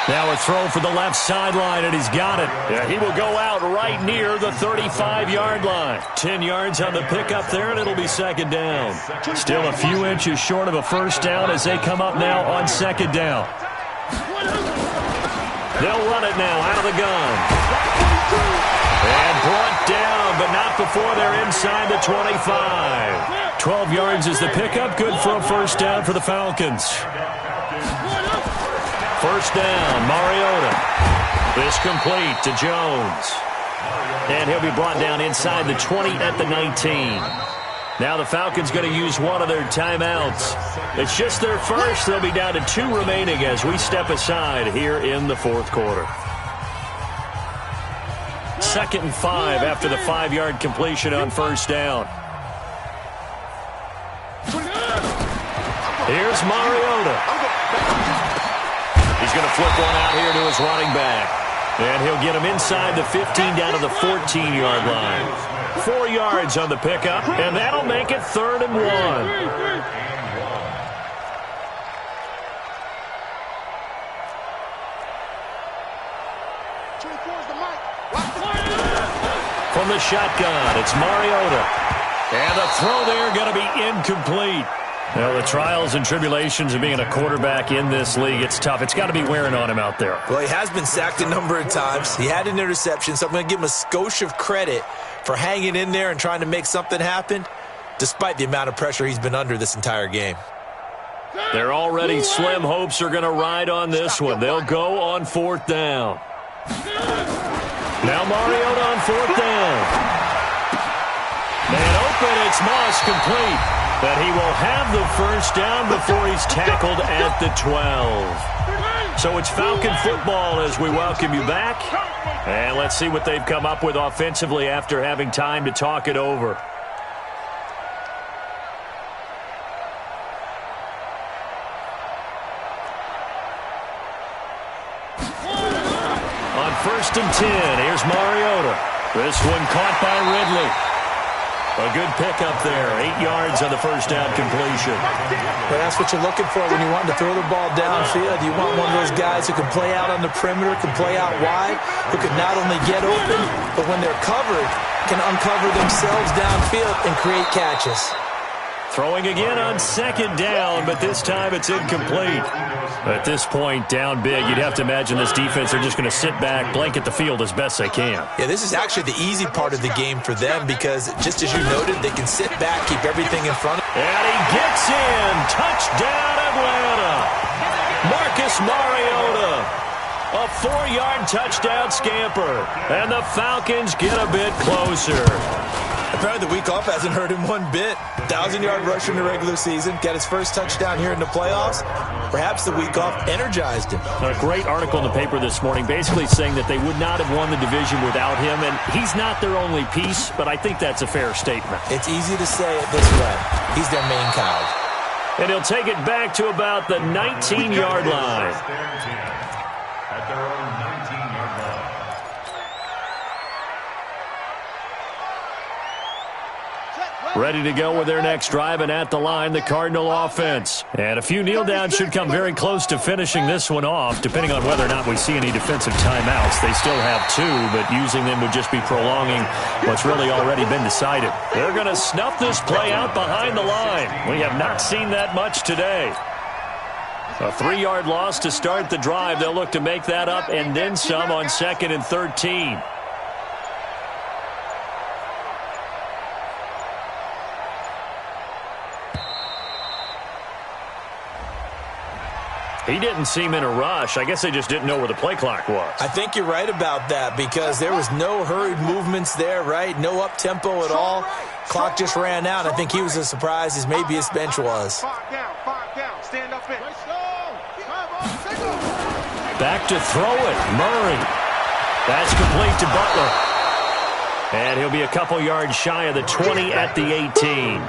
Now a throw for the left sideline, and he's got it. Yeah, he will go out right near the 35-yard line. 10 yards on the pickup there, and it'll be 2nd down. Still a few inches short of a 1st down as they come up now on 2nd down. They'll run it now out of the gun. And brought down, but not before they're inside the 25. 12 yards is the pickup. Good for a 1st down for the Falcons. 1st down, Mariota. This complete to Jones. And he'll be brought down inside the 20 at the 19. Now the Falcons going to use one of their timeouts. It's just their first. They'll be down to 2 remaining as we step aside here in the 4th quarter. 2nd and 5 after the 5-yard completion on 1st down. Here's Mariota. He's going to flip one out here to his running back. And he'll get him inside the 15 down to the 14-yard line. 4 yards on the pickup, and that'll make it 3rd and 1. From the shotgun, it's Mariota. And the throw there going to be incomplete. Well, the trials and tribulations of being a quarterback in this league, it's tough. It's got to be wearing on him out there. Well, he has been sacked a number of times. He had an interception, so I'm going to give him a skosh of credit for hanging in there and trying to make something happen, despite the amount of pressure he's been under this entire game. Their already slim hopes are going to ride on this one. They'll go on 4th down. Now Mariota on 4th down. And open, it's Moss, complete. But he will have the 1st down before he's tackled at the 12. So it's Falcon football as we welcome you back. And let's see what they've come up with offensively after having time to talk it over. On 1st and 10, here's Mariota. This one caught by Ridley. A good pickup there. 8 yards on the 1st down completion. Well, that's what you're looking for when you want to throw the ball downfield. You want one of those guys who can play out on the perimeter, can play out wide, who can not only get open, but when they're covered, can uncover themselves downfield and create catches. Throwing again on 2nd down, but this time it's incomplete. At this point, down big, you'd have to imagine this defense are just going to sit back, blanket the field as best they can. Yeah, this is actually the easy part of the game for them because, just as you noted, they can sit back, keep everything in front of them. And he gets in. Touchdown, Atlanta. Marcus Mariota. A 4-yard touchdown scamper. And the Falcons get a bit closer. Apparently the week off hasn't hurt him one bit. 1,000-yard rusher in the regular season. Got his first touchdown here in the playoffs. Perhaps the week off energized him. A great article in the paper this morning basically saying that they would not have won the division without him. And he's not their only piece, but I think that's a fair statement. It's easy to say it this way. He's their main cog. And he'll take it back to about the 19-yard line. At their own 19-yard line. ready to go with their next drive, and at the line, the Cardinal offense. And a few kneel downs should come very close to finishing this one off, depending on whether or not we see any defensive timeouts. They still have 2, but using them would just be prolonging what's really already been decided. They're going to snuff this play out behind the line. We have not seen that much today. A 3-yard loss to start the drive. They'll look to make that up and then some on 2nd and 13. He didn't seem in a rush. I guess they just didn't know where the play clock was. I think you're right about that because there was no hurried movements there, right? No up-tempo at all. Clock just ran out. I think he was as surprised as maybe his bench was. Stand up in. Back to throw it. Murray. That's complete to Butler. And he'll be a couple yards shy of the 20 at the 18.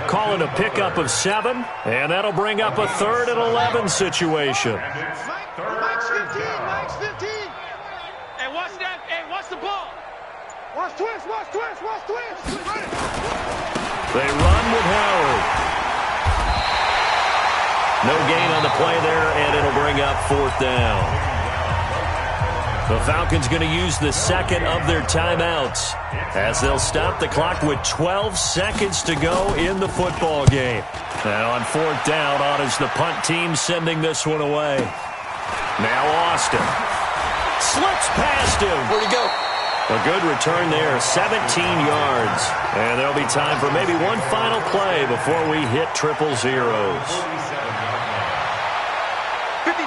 Calling a pickup of 7, and that'll bring up a 3rd and 11 situation. Mike's 15. Hey, watch that. Hey, watch the ball. Watch twist. They run with Howard. No gain on the play there, and it'll bring up 4th down. The Falcons going to use the 2nd of their timeouts as they'll stop the clock with 12 seconds to go in the football game. Now on 4th down, on is the punt team sending this one away. Now Austin. Slips past him. Where'd he go? A good return there, 17 yards. And there'll be time for maybe one final play before we hit 000.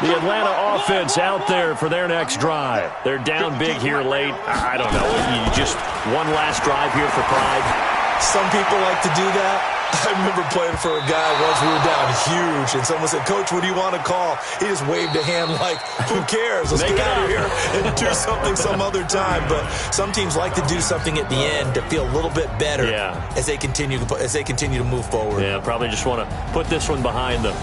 The Atlanta offense out there for their next drive. They're down big here late. I don't know. Just one last drive here for pride. Some people like to do that. I remember playing for a guy once. We were down huge, and someone said, "Coach, what do you want to call?" He just waved a hand like, "Who cares? Let's get out of here and do something some other time." But some teams like to do something at the end to feel a little bit better as they continue to move forward. Yeah, probably just want to put this one behind them.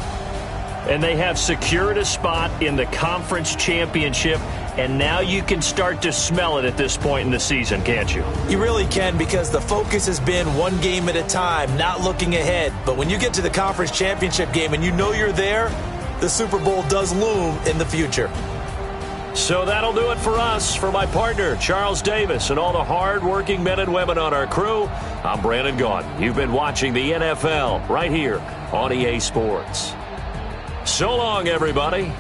And they have secured a spot in the conference championship, and now you can start to smell it at this point in the season, can't you? You really can, because the focus has been one game at a time, not looking ahead. But when you get to the conference championship game and you know you're there, the Super Bowl does loom in the future. So that'll do it for us. For my partner, Charles Davis, and all the hard-working men and women on our crew, I'm Brandon Gaudin. You've been watching the NFL right here on EA Sports. So long, everybody.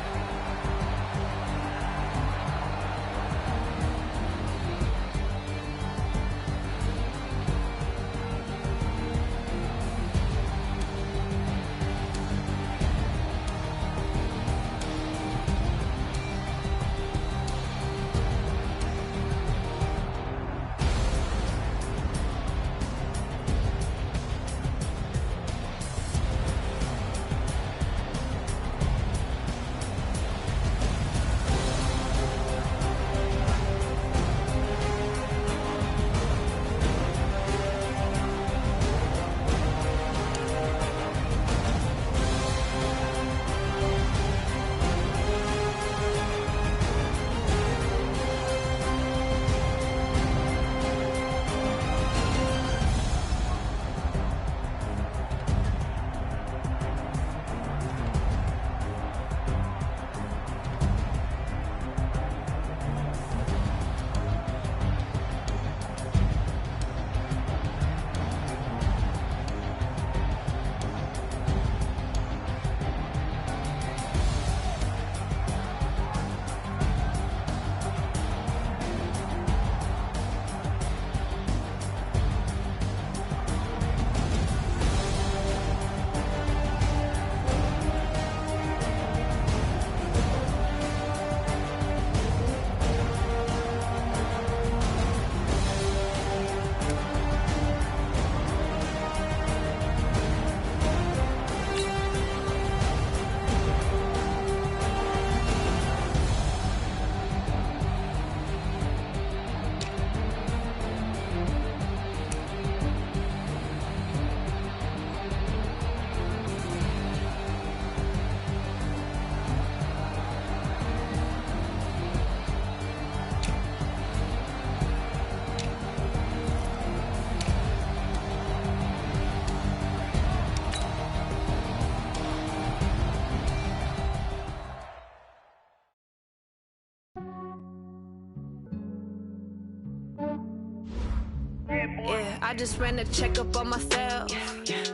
Yeah, I just ran a checkup on myself.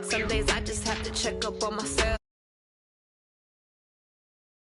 Some days I just have to check up on myself.